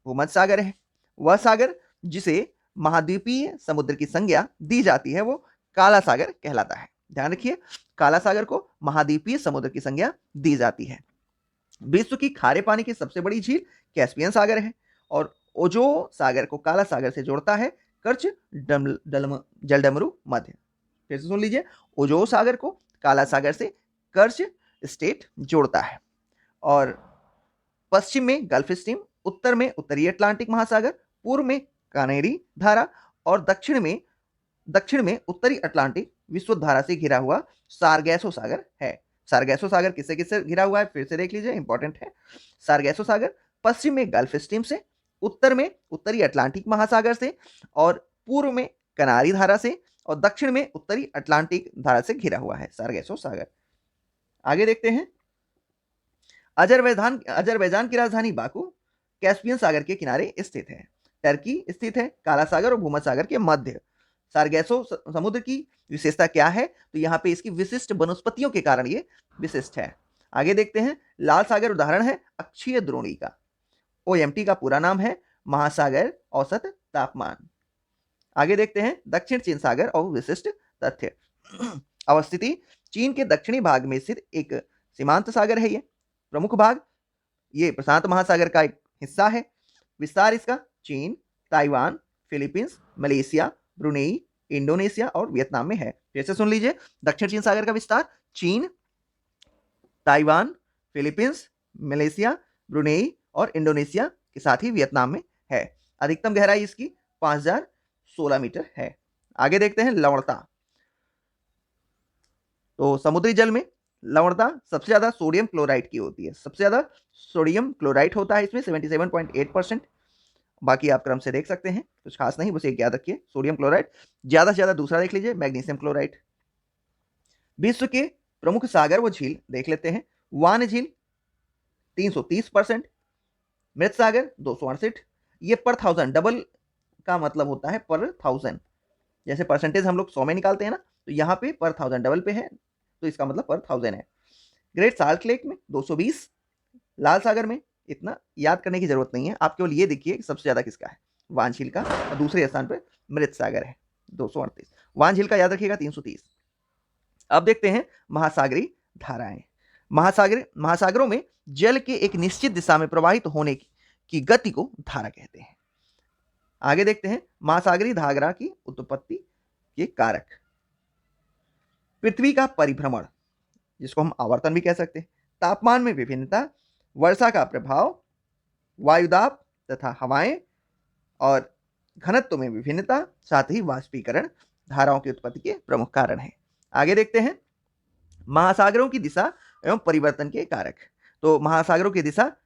S1: भूमध्य सागर है। वह सागर जिसे महाद्वीपीय समुद्र की संज्ञा दी जाती है वो काला सागर कहलाता है। ध्यान रखिए, काला सागर को महाद्वीपीय समुद्र की संज्ञा दी जाती है। विश्व की खारे पानी की सबसे बड़ी झील कैस्पियन सागर है और ओजो सागर को काला सागर से जोड़ता है कर्च जलडमरू मध्य। फिर से सुन लीजिए, ओजो सागर को काला सागर से कर्च स्टेट जोड़ता है और पश्चिम में गल्फ स्ट्रीम, उत्तर में उत्तरी अटलांटिक महासागर, पूर्व में कानेरी धारा और दक्षिण में उत्तरी अटलांटिक विश्व धारा से घिरा हुआ सारगैसो सागर है। सारगैसो सागर किससे किससे घिरा हुआ है फिर से देख लीजिए, इंपॉर्टेंट है। सारगैसो सागर पश्चिम में गल्फ स्ट्रीम से, उत्तर में उत्तरी अटलांटिक महासागर से और पूर्व में कनारी धारा से और दक्षिण में उत्तरी अटलांटिक धारा से घिरा हुआ है सारगैसो सागर। आगे देखते हैं, अजरबैजान की राजधानी बाकू कैस्पियन सागर के किनारे स्थित है। टर्की स्थित है काला सागर और भूमध्य सागर के मध्य। सारगैसो समुद्र की विशेषता क्या है, तो यहाँ पे इसकी विशिष्ट वनस्पतियों के कारण ये विशिष्ट है। आगे देखते हैं, लाल सागर उदाहरण है अक्षीय द्रोणी का। OMT का पूरा नाम है महासागर औसत तापमान। आगे देखते हैं, दक्षिण चीन सागर और विशिष्ट तथ्य। अवस्थिति चीन के दक्षिणी भाग में स्थित एक सीमांत सागर है। ये प्रमुख भाग ये प्रशांत महासागर का एक हिस्सा है। विस्तार इसका चीन, Taiwan, Philippines, Malaysia, Brunei, Indonesia और वियतनाम में है। फिर से सुन लीजिए, दक्षिण चीन सागर का विस्तार चीन, ताइवान, फिलीपींस, मलेशिया, ब्रुनेई और इंडोनेशिया के साथ ही वियतनाम में है। अधिकतम गहराई इसकी 5016 मीटर है। आगे देखते हैं लवणता। तो समुद्री जल में लवणता सबसे ज्यादा सोडियम क्लोराइड की होती है, सबसे ज्यादा सोडियम क्लोराइड होता है इसमें 77.8%। बाकी आप क्रम से देख सकते हैं, कुछ खास नहीं, बस एक याद रखिए, सोडियम क्लोराइड। ज्यादा से ज्यादा दूसरा देख लीजिए, मैग्नीशियम क्लोराइड। विश्व के प्रमुख सागर व झील देख लेते हैं। वान झील 330%, मृत सागर 268। ये पर थाउजेंड, डबल का मतलब होता है पर थाउजेंड, जैसे परसेंटेज हम लोग 100 में निकालते हैं ना, तो यहाँ पे पर थाउजेंड डबल पे है, तो इसका मतलब पर थाउजेंड है। ग्रेट साल्ट लेक में 220, लाल सागर में इतना याद करने की जरूरत नहीं है, आप केवल ये देखिए कि सबसे ज्यादा किसका है, वान झील का, और दूसरे स्थान पर मृत सागर है 238, वान झील का याद रखिएगा 330। अब देखते हैं महासागरीय धाराएं। महासागरों में जल के एक निश्चित दिशा में प्रवाहित होने की गति को धारा कहते हैं। आगे देखते हैं महासागरीय धारा की उत्पत्ति के कारक। पृथ्वी का परिभ्रमण, जिसको हम आवर्तन भी कह सकते हैं, तापमान में विभिन्नता, वर्षा का प्रभाव, वायुदाब तथा हवाएं और घनत्व में विभिन्नता, साथ ही वाष्पीकरण धाराओं की उत्पत्ति के प्रमुख कारण हैं। आगे देखते हैं महासागरों की दिशा एवं परिवर्तन के कारक। तो महासागरों की दिशा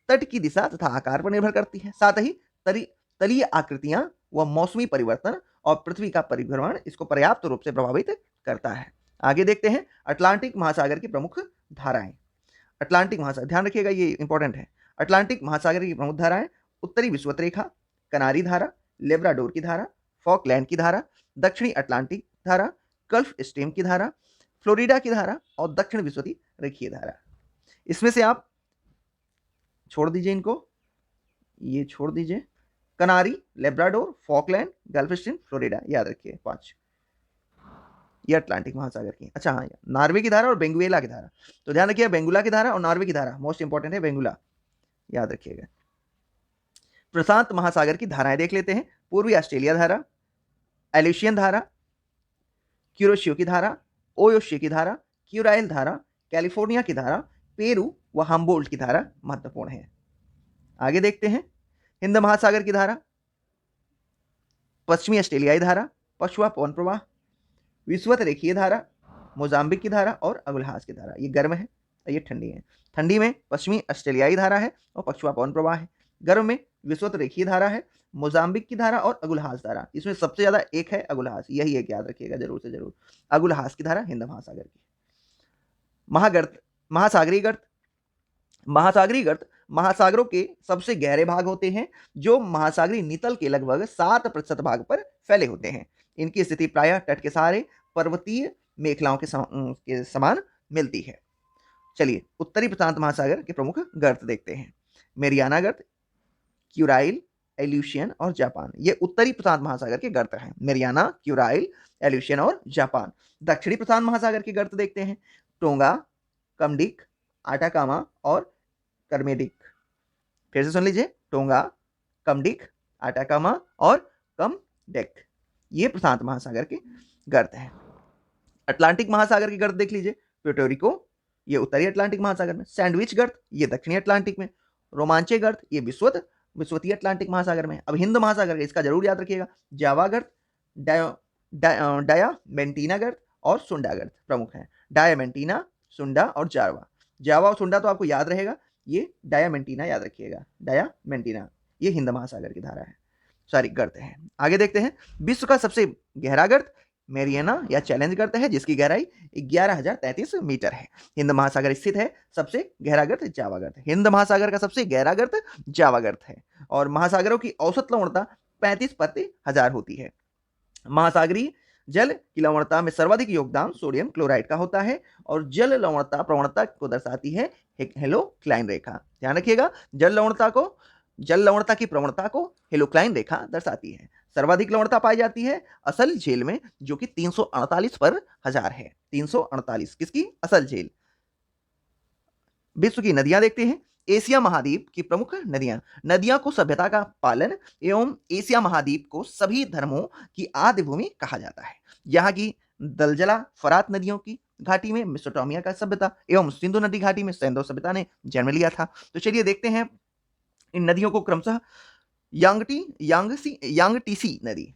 S1: तट की दिशा तथा आकार पर निर्भर करती है, साथ ही तलीय आकृतियां व मौसमी परिवर्तन और पृथ्वी का परिभ्रमण इसको पर्याप्त रूप से प्रभावित करता है। आगे देखते हैं अटलांटिक महासागर की प्रमुख धाराएं। अटलांटिक महासागर, ध्यान रखिएगा ये इंपॉर्टेंट है। अटलांटिक महासागर की प्रमुख धाराएं उत्तरी विषुवत रेखा, कनारी धारा, लेब्राडोर की धारा, फॉकलैंड की धारा, दक्षिणी अटलांटिक धारा, गल्फ स्ट्रीम की धारा, फ्लोरिडा की धारा और दक्षिण विषुवती रेखीय धारा। इसमें से आप छोड़ दीजिए, इनको ये छोड़ दीजिए, कनारी, Labrador, Falkland, gulf stream, Florida, याद रखिए 5, ये अटलांटिक महासागर की। अच्छा हाँ, नॉर्वे की धारा और बेंगुएला की धारा, तो ध्यान रखिए बेंगुला की धारा और नॉर्वे की धारा मोस्ट इंपॉर्टेंट है, बेंगुला याद रखिएगा। प्रशांत महासागर की धाराएं देख लेते हैं। पूर्वी ऑस्ट्रेलिया धारा, एल्यूशियन धारा, क्यूरोशियो की धारा, ओयोशियो की धारा, क्यूराइल धारा, कैलिफोर्निया की धारा, पेरू व हम्बोल्ट की धारा महत्वपूर्ण है। आगे देखते हैं हिंद महासागर की धारा, पश्चिमी ऑस्ट्रेलियाई धारा, पछुआ पवन प्रवाह, विषुवत रेखीय धारा, मोजाम्बिक की धारा और अगुलहास की धारा। ये गर्म है, ये ठंडी है। ठंडी में पश्चिमी ऑस्ट्रेलियाई धारा है और पछुआ पवन प्रवाह है। गर्म में विषुवत रेखीय धारा है, मोजाम्बिक की धारा और अगुलहास धारा। इसमें सबसे ज्यादा एक है अगुलहास, यही एक याद रखिएगा जरूर से जरूर, अगुलहास की धारा हिंद महासागर की। महागर्त, महासागरीय गर्त। महासागरीय गर्त महासागरों के सबसे गहरे भाग होते हैं, जो महासागरीय नितल के लगभग 7% भाग पर फैले होते हैं। इनकी स्थिति प्रायः तट के सहारे पर्वतीय मेखलाओं के समान मिलती है। चलिए उत्तरी प्रशांत महासागर के प्रमुख गर्त देखते हैं। मेरियाना गर्त, क्यूराइल, एल्यूशियन और जापान, ये उत्तरी प्रशांत महासागर के गर्त हैं। मेरियाना, क्यूराइल, एल्यूशियन और जापान। दक्षिणी प्रशांत महासागर के गर्त देखते हैं। टोंगा, कमडिक, आटाकामा और कर्मेडिक। फिर से सुन लीजिए, टोंगा, कमडिक, आटाकामा और कमडेक, ये प्रशांत महासागर के गर्त हैं। अटलांटिक महासागर के गर्त देख लीजिए। प्यूर्टोरिको, ये उत्तरी अटलांटिक महासागर में। सैंडविच गर्त, ये दक्षिणी अटलांटिक में। रोमांचे गर्त, ये विश्वतीय अटलांटिक महासागर में। अब हिंद महासागर का इसका जरूर याद रखिएगा। जावा गर्त, डायामेंटीना गर्त और सुंडा गर्त प्रमुख हैं। डायामेंटीना, सुंडा और जावा। जावा और सुंडा तो आपको याद रहेगा, ये डायामेंटीना याद रखिएगा, डायामेंटीना, ये हिंद महासागर की धारा है, सॉरी गर्त है। आगे देखते हैं विश्व का सबसे गहरा गर्त मेरियाना या चैलेंज गर्त है, जिसकी गहराई 11,033 मीटर है। हिंद महासागर स्थित है। सबसे गहरा गर्त जावा गर्त है। हिंद महासागर का सबसे गहरा गर्त जावा गर्त है और महासागरों की औसत लवणता 35/1000 होती है। महासागरीय जल की लवणता में सर्वाधिक योगदान सोडियम क्लोराइड का होता है और जल लवणता प्रवणता को दर्शाती है हेलोक्लाइन रेखा। ध्यान रखिएगा, जल लवणता की प्रवणता को हेलोक्लाइन रेखा दर्शाती है। सर्वाधिक लवणता पाई जाती है असल झील में, जो कि 348/1000 है। 348 किसकी? असल झील। विश्व की नदियां देखते हैं। एशिया महाद्वीप की प्रमुख नदियां को सभ्यता का पालन एवं एशिया महाद्वीप को सभी धर्मों की आदि भूमि कहा जाता है। यहाँ की दलजला फरात नदियों की घाटी में मेसोपोटामिया का सभ्यता एवं सिंधु नदी घाटी में सैंधव सभ्यता ने जन्म लिया था। तो चलिए देखते हैं इन नदियों को क्रमशः। यांगटीसी नदी,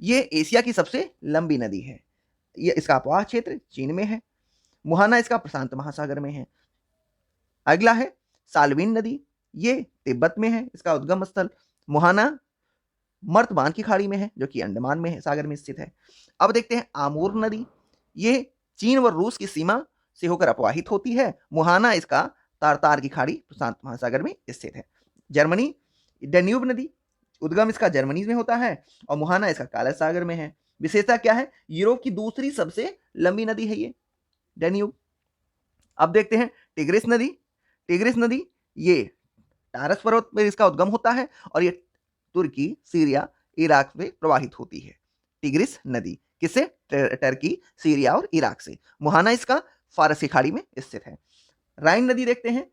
S1: ये एशिया की सबसे लंबी नदी है। ये इसका अपवाह क्षेत्र चीन में है। मुहाना इसका प्रशांत महासागर में है। अगला है साल्विन नदी, ये तिब्बत में है इसका उद्गम स्थल। मुहाना मर्तबान की खाड़ी में है, जो कि अंडमान में है, सागर में स्थित है। अब देखते हैं आमूर नदी, ये चीन व रूस की सीमा से होकर अपवाहित होती है। मुहाना इसका तारतार की खाड़ी प्रशांत महासागर में स्थित है। जर्मनी डेन्यूब नदी, उद्गम इसका जर्मनी में होता है और मुहाना इसका काला सागर में है। विशेषता क्या है? यूरोप की दूसरी सबसे लंबी नदी है ये डेन्यूब। अब देखते हैं टिग्रिस नदी। टिग्रिस नदी ये टारस पर्वत पर इसका उद्गम होता है और ये तुर्की, सीरिया, इराक में प्रवाहित होती है। टिग्रिस नदी किससे? टर्की, सीरिया और इराक से। मुहाना इसका फारस की खाड़ी में स्थित है। राइन नदी देखते हैं,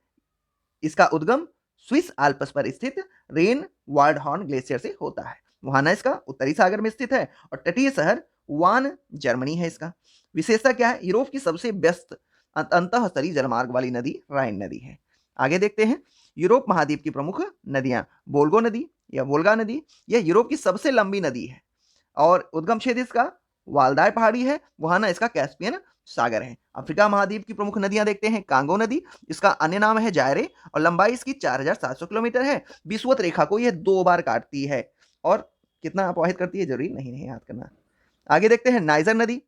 S1: इसका उद्गम स्विस आल्प्स पर स्थित रेन वार्डहॉर्न ग्लेशियर से होता है। मुहाना इसका उत्तरी सागर में स्थित है और तटीय शहर वान जर्मनी है इसका। विशेषता क्या है? यूरोप की सबसे व्यस्त अंतःस्तरीय जलमार्ग वाली नदी राइन नदी है। आगे देखते हैं यूरोप महाद्वीप की प्रमुख नदियां। वोल्गो नदी या वोल्गा नदी, यह यूरोप की सबसे लंबी नदी है और उद्गम क्षेत्र इसका वालदाय पहाड़ी है। मुहाना इसका कैस्पियन सागर है। अफ्रीका महाद्वीप की प्रमुख नदियां देखते हैं। कांगो नदी, इसका अन्य नाम है जायरे और लंबाई इसकी 4700 किलोमीटर है। विषुवत रेखा को यह 2 बार काटती है और कितना अपवाहित करती है जरूरी नहीं याद करना। आगे देखते हैं नाइजर नदी,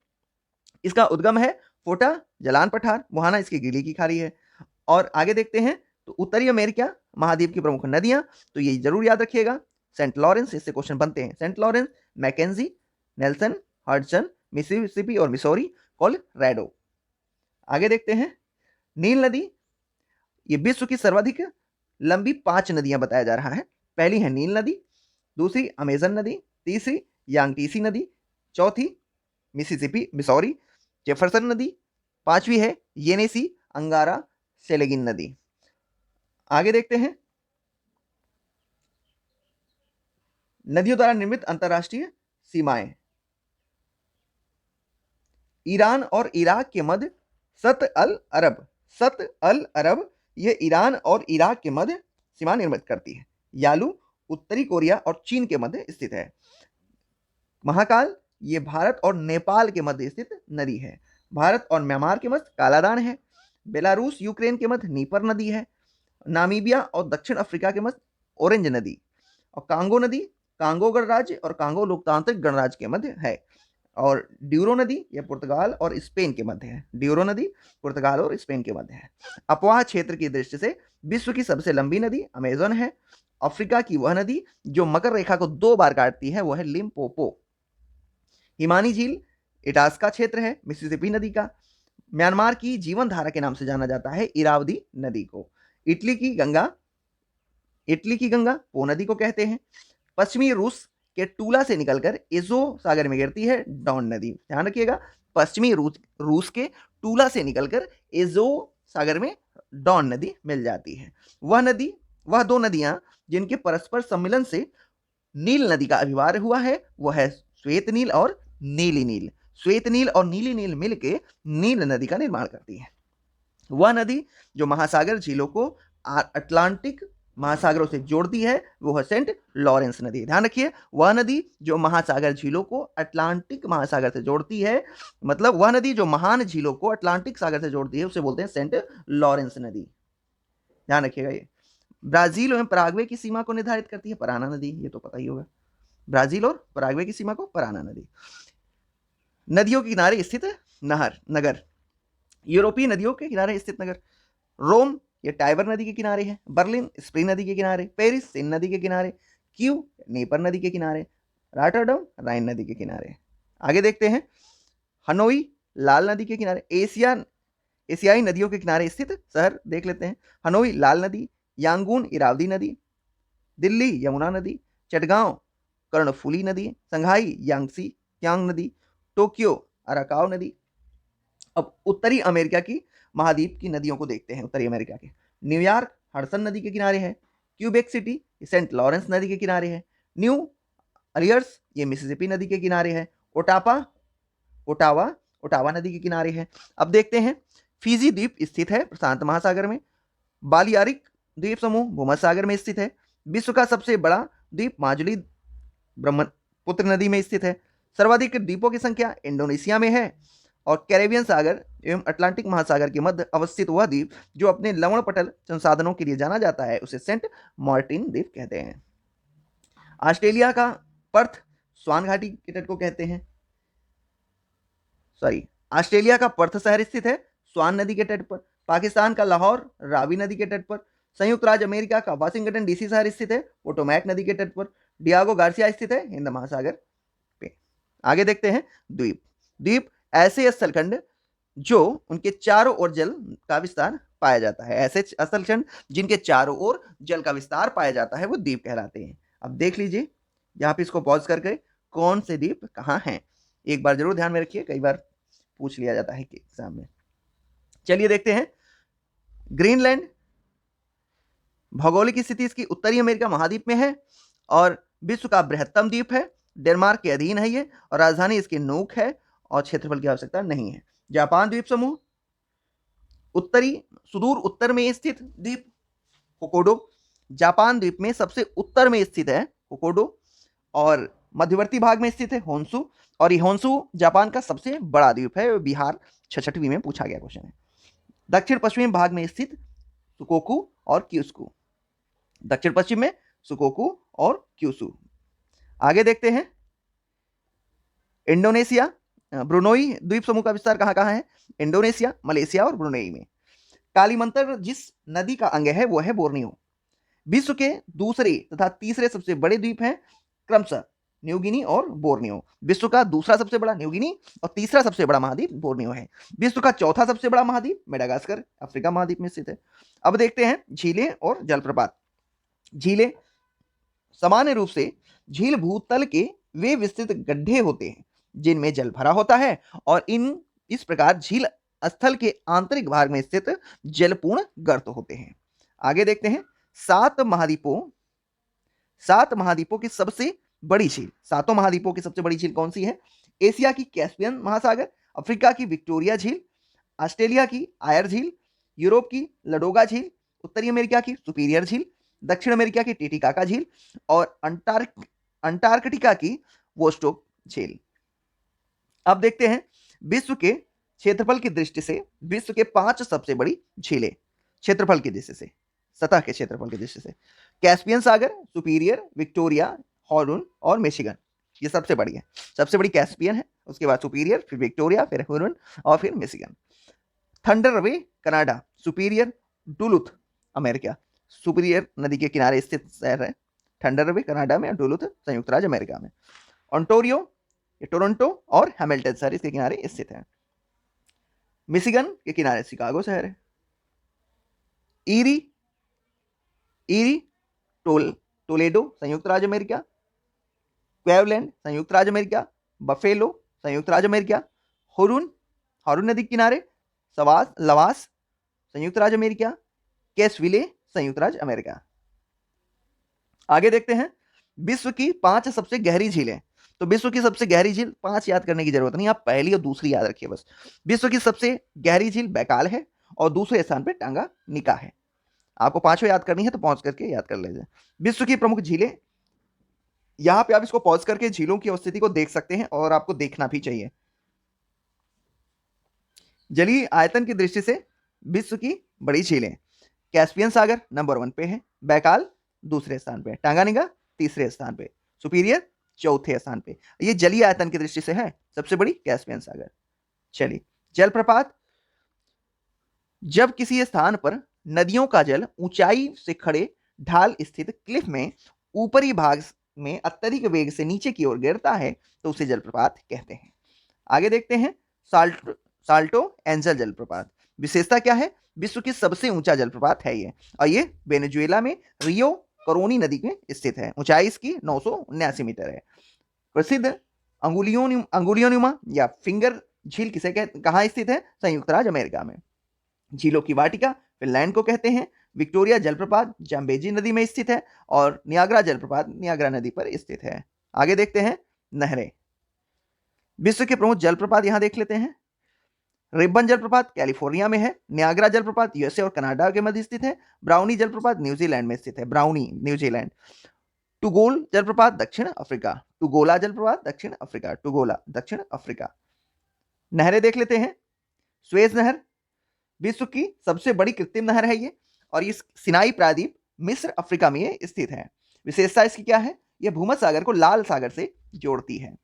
S1: इसका उद्गम है फोटा जलान पठार। मुहाना इसकी गीली की खाड़ी है। और आगे देखते हैं तो उत्तरी अमेरिका महाद्वीप की प्रमुख नदियां, तो ये जरूर याद रखिएगा। सेंट लॉरेंस, इससे क्वेश्चन बनते हैं। Saint Lawrence, Mackenzie, Nelson, Hudson, Mississippi और मिसौरी, कोलोराडो। आगे देखते हैं नील नदी, ये विश्व की सर्वाधिक लंबी 5 नदियां बताया जा रहा है। पहली है नील नदी, दूसरी अमेजन नदी, तीसरी यांगटीसी नदी, चौथी मिसिसिपी मिसौरी जेफरसन नदी, पांचवी है येनेसी अंगारा सेलेगिन नदी। आगे देखते हैं नदियों द्वारा निर्मित अंतरराष्ट्रीय सीमाएं। ईरान और इराक के मध्य सत अल अरब, यह ईरान और इराक के मध्य सीमा निर्मित करती है। यालू उत्तरी कोरिया और चीन के मध्य स्थित है। महाकाल, ये भारत और नेपाल के मध्य स्थित नदी है। भारत और म्यांमार के मध्य कालादान है। बेलारूस यूक्रेन के मध्य नीपर नदी है। नामीबिया और दक्षिण अफ्रीका के मध्य ऑरेंज नदी। और कांगो नदी कांगो गणराज्य और कांगो लोकतांत्रिक गणराज्य के मध्य है। और ड्यूरो नदी यह पुर्तगाल और स्पेन के मध्य है। ड्यूरो नदी पुर्तगाल और स्पेन के मध्य है। अपवाह क्षेत्र की दृष्टि से विश्व की सबसे लंबी नदी अमेजन है। अफ्रीका की वह नदी जो मकर रेखा को 2 बार काटती है, वह है लिम्पोपो। हिमानी झील इटास्का क्षेत्र है मिसिसिपी नदी का। म्यांमार की जीवन धारा के नाम से जाना जाता है इरावदी नदी को। इटली की गंगा पो नदी को कहते हैं। पश्चिमी रूस के टूला से निकलकर एजो सागर में गिरती है डॉन नदी। ध्यान रखिएगा, पश्चिमी रूस के टूला से निकलकर एजो सागर में डॉन नदी मिल जाती है। वह 2 नदियां जिनके परस्पर सम्मिलन से नील नदी का अभिवार्य हुआ है, वह है श्वेत नील और नीली नील। श्वेत नील और नीली नील मिलकर नील नदी का निर्माण करती है। वह नदी जो महासागर झीलों को अटलांटिक महासागरों से जोड़ती है, वो है सेंट लॉरेंस नदी। ध्यान रखिए, वह नदी जो महासागर झीलों को अटलांटिक महासागर से जोड़ती है, मतलब वह नदी जो महान झीलों को अटलांटिक सागर से जोड़ती है, उसे बोलते हैं सेंट लॉरेंस नदी। ध्यान रखिएगा। ये ब्राजील एवं पराग्वे की सीमा को निर्धारित करती है पराना नदी, ये तो पता ही होगा। ब्राजील और पराग्वे की सीमा को पराना नदी। नदियों के किनारे स्थित नगर, यूरोपीय नदियों के किनारे स्थित नगर। रोम, ये टाइबर नदी के किनारे है। बर्लिन स्प्री नदी के किनारे। पेरिस सेन नदी के किनारे। क्यू नेपर नदी के किनारे। रॉटरडम राइन नदी के किनारे। आगे देखते हैं हनोई लाल नदी के किनारे। एशियाई नदियों के किनारे स्थित शहर देख लेते हैं। हनोई लाल नदी, यांगून इरावदी नदी, दिल्ली यमुना नदी, चटगांव कर्णफुली नदी, संघाई यांगसी क्यांग नदी, टोक्यो अराकाव नदी। अब उत्तरी अमेरिका की महाद्वीप की नदियों को देखते हैं। उत्तरी अमेरिका के न्यूयॉर्क हडसन नदी के किनारे है। क्यूबेक सिटी सेंट लॉरेंस नदी के किनारे है। न्यू अलियर्स ये मिसिसिपी नदी के किनारे है। ओटावा नदी के किनारे है। अब देखते हैं फिजी द्वीप स्थित है प्रशांत महासागर में। बालियारिक द्वीप समूह भूमध्य सागर में स्थित है। विश्व का सबसे बड़ा द्वीप माजुली ब्रह्मपुत्र नदी में स्थित है। सर्वाधिक द्वीपों की संख्या इंडोनेशिया में है। और कैरेबियन सागर एवं अटलांटिक महासागर के मध्य अवस्थित वह द्वीप जो अपने लवण पटल संसाधनों के लिए जाना जाता है, उसे सेंट मार्टिन द्वीप कहते हैं। ऑस्ट्रेलिया का पर्थ स्वान घाटी के तट को कहते हैं, ऑस्ट्रेलिया का पर्थ शहर स्थित है स्वान नदी के तट पर। पाकिस्तान का लाहौर रावी नदी के तट पर। संयुक्त राज्य अमेरिका का वाशिंगटन डीसी शहर स्थित है पोटोमैक नदी के तट पर। डियागो गार्सिया स्थित है हिंद महासागर पे। आगे देखते हैं द्वीप। द्वीप ऐसे स्थलखंड जो उनके चारों ओर जल का विस्तार पाया जाता है, ऐसे स्थलखंड जिनके चारों ओर जल का विस्तार पाया जाता है वो द्वीप कहलाते हैं। अब देख लीजिए यहाँ पे इसको पॉज करके कौन से द्वीप कहाँ हैं, एक बार जरूर ध्यान में रखिए, कई बार पूछ लिया जाता है कि एग्जाम में। चलिए देखते हैं। ग्रीनलैंड भौगोलिक स्थिति इसकी उत्तरी अमेरिका महाद्वीप में है और विश्व का बृहत्तम द्वीप है। डेनमार्क के अधीन है ये और राजधानी इसकी नूक है और क्षेत्रफल की आवश्यकता नहीं है। जापान द्वीप समूह उत्तरी सुदूर उत्तर में स्थित द्वीप होकोडो। जापान द्वीप में सबसे उत्तर में स्थित है होकोडो और मध्यवर्ती भाग में स्थित है होन्सु, और ये होन्सु जापान का सबसे बड़ा द्वीप है। बिहार 66वीं में पूछा गया क्वेश्चन है। दक्षिण पश्चिमी भाग में स्थित सुकोकू और क्यूसू। दक्षिण पश्चिम में सुकोकू और क्यूसू। आगे देखते हैं। इंडोनेशिया ब्रुनोई द्वीप समूह का विस्तार कहां कहां है? इंडोनेशिया, मलेशिया और ब्रुनोई में। कालीमंतर जिस नदी का अंग है वो है बोर्नियो। विश्व के दूसरे तथा तीसरे सबसे बड़े द्वीप हैं क्रमशः न्यूगिनी और बोर्नियो। विश्व का दूसरा सबसे बड़ा न्यूगिनी और तीसरा सबसे बड़ा महाद्वीप बोर्नियो है। विश्व का चौथा सबसे बड़ा महाद्वीप मेडागास्कर अफ्रीका महाद्वीप में स्थित है। अब देखते हैं झीलें और जलप्रपात। झीलें सामान्य रूप से झील भूतल के वे विस्तृत गड्ढे होते हैं जिनमें जल भरा होता है और इस प्रकार झील स्थल के आंतरिक भाग में स्थित जलपूर्ण गर्त होते हैं। आगे देखते हैं। सात महाद्वीपों की सबसे बड़ी झील, सातों महाद्वीपों की सबसे बड़ी झील कौन सी है? एशिया की कैस्पियन महासागर, अफ्रीका की विक्टोरिया झील, ऑस्ट्रेलिया की आयर झील, यूरोप की लडोगा झील, उत्तरी अमेरिका की सुपीरियर झील, दक्षिण अमेरिका की टिटिकाका झील और अंटार्कटिका की वोस्टोक झील। अब देखते हैं विश्व के क्षेत्रफल की दृष्टि से विश्व के 5 सबसे बड़ी झीलें, क्षेत्रफल की दृष्टि से, सतह के क्षेत्रफल की दृष्टि से। कैस्पियन सागर, सुपीरियर, विक्टोरिया, हॉर्न और मिशिगन, ये सबसे बड़ी है। सबसे बड़ी कैस्पियन है, उसके बाद सुपीरियर, फिर विक्टोरिया, फिर हॉर्न और फिर Michigan. Thunder Bay Canada, Superior Duluth America, Superior नदी के किनारे स्थित शहर है थंडर वे कनाडा में, डुलुथ संयुक्त राज्य अमेरिका में। ओंटारियो टोरंटो और हैमिल्टन शहर इसके किनारे स्थित है। मिशिगन के किनारे शिकागो शहर है। ईरी टोलेडो संयुक्त राज्य अमेरिका, क्वेवलैंड संयुक्त राज्य अमेरिका, बफेलो संयुक्त राज्य अमेरिका, हॉर्न नदी के किनारे लवास संयुक्त राज्य अमेरिका, कैसविले संयुक्त राज्य अमेरिका। आगे देखते हैं विश्व की 5 सबसे गहरी झीलें। तो विश्व की सबसे गहरी झील 5 याद करने की जरूरत नहीं, आप पहली और दूसरी याद रखिए बस। विश्व की सबसे गहरी झील बैकाल है और दूसरे स्थान पर टांगानिका है। आपको 5 याद करनी है तो पहुंच करके याद कर लीजिए। विश्व की प्रमुख झीलें, यहां पे आप इसको पॉज करके झीलों की अवस्थिति को देख सकते हैं और आपको देखना भी चाहिए। जलीय आयतन की दृष्टि से विश्व की बड़ी झीलें, कैस्पियन सागर नंबर 1 पे है, बैकाल दूसरे स्थान पे, टांगानिका तीसरे स्थान पे, सुपीरियर चौथे स्थान पे। ये जलीय आयतन की दृष्टि से है सबसे बड़ी कैस्पियन सागर। चलिए जलप्रपात, जब किसी स्थान पर नदियों का जल ऊंचाई से खड़े ढाल स्थित क्लिफ में ऊपरी भाग में अत्यधिक वेग से नीचे की ओर गिरता है तो उसे जलप्रपात कहते हैं। आगे देखते हैं साल्टो एंजल जलप्रपात। विशेषता क्या है? विश्व की सबसे ऊंचा जलप्रपात है ये, और ये वेनेजुएला में रियो करोनी नदी में स्थित है। ऊंचाई इसकी 979 मीटर है। प्रसिद्ध अंगुलियोनुमा या फिंगर झील किसे कहाँ स्थित है? संयुक्त राज्य अमेरिका में। झीलों की वाटिका फिनलैंड को कहते हैं। विक्टोरिया जलप्रपात जाम्बेजी नदी में स्थित है और नियाग्रा जलप्रपात नियाग्रा नदी पर स्थित है। आगे देखते हैं नहरें। विश्व के प्रमुख जलप्रपात यहां देख लेते हैं। रिबन जलप्रपात कैलिफोर्निया में है। नियाग्रा जलप्रपात यूएसए और कनाडा के मध्य स्थित है। ब्राउनी जलप्रपात न्यूजीलैंड में स्थित है, ब्राउनी न्यूजीलैंड। टुगोल जलप्रपात दक्षिण अफ्रीका, टुगोला जलप्रपात दक्षिण अफ्रीका, टुगोला दक्षिण अफ्रीका। नहरें देख लेते हैं। स्वेज नहर विश्व की सबसे बड़ी कृत्रिम नहर है ये, और इस सिनाई प्रायद्वीप मिस्र अफ्रीका में ये स्थित है। विशेषता इसकी क्या है? यह भूमध्य सागर को लाल सागर से जोड़ती है।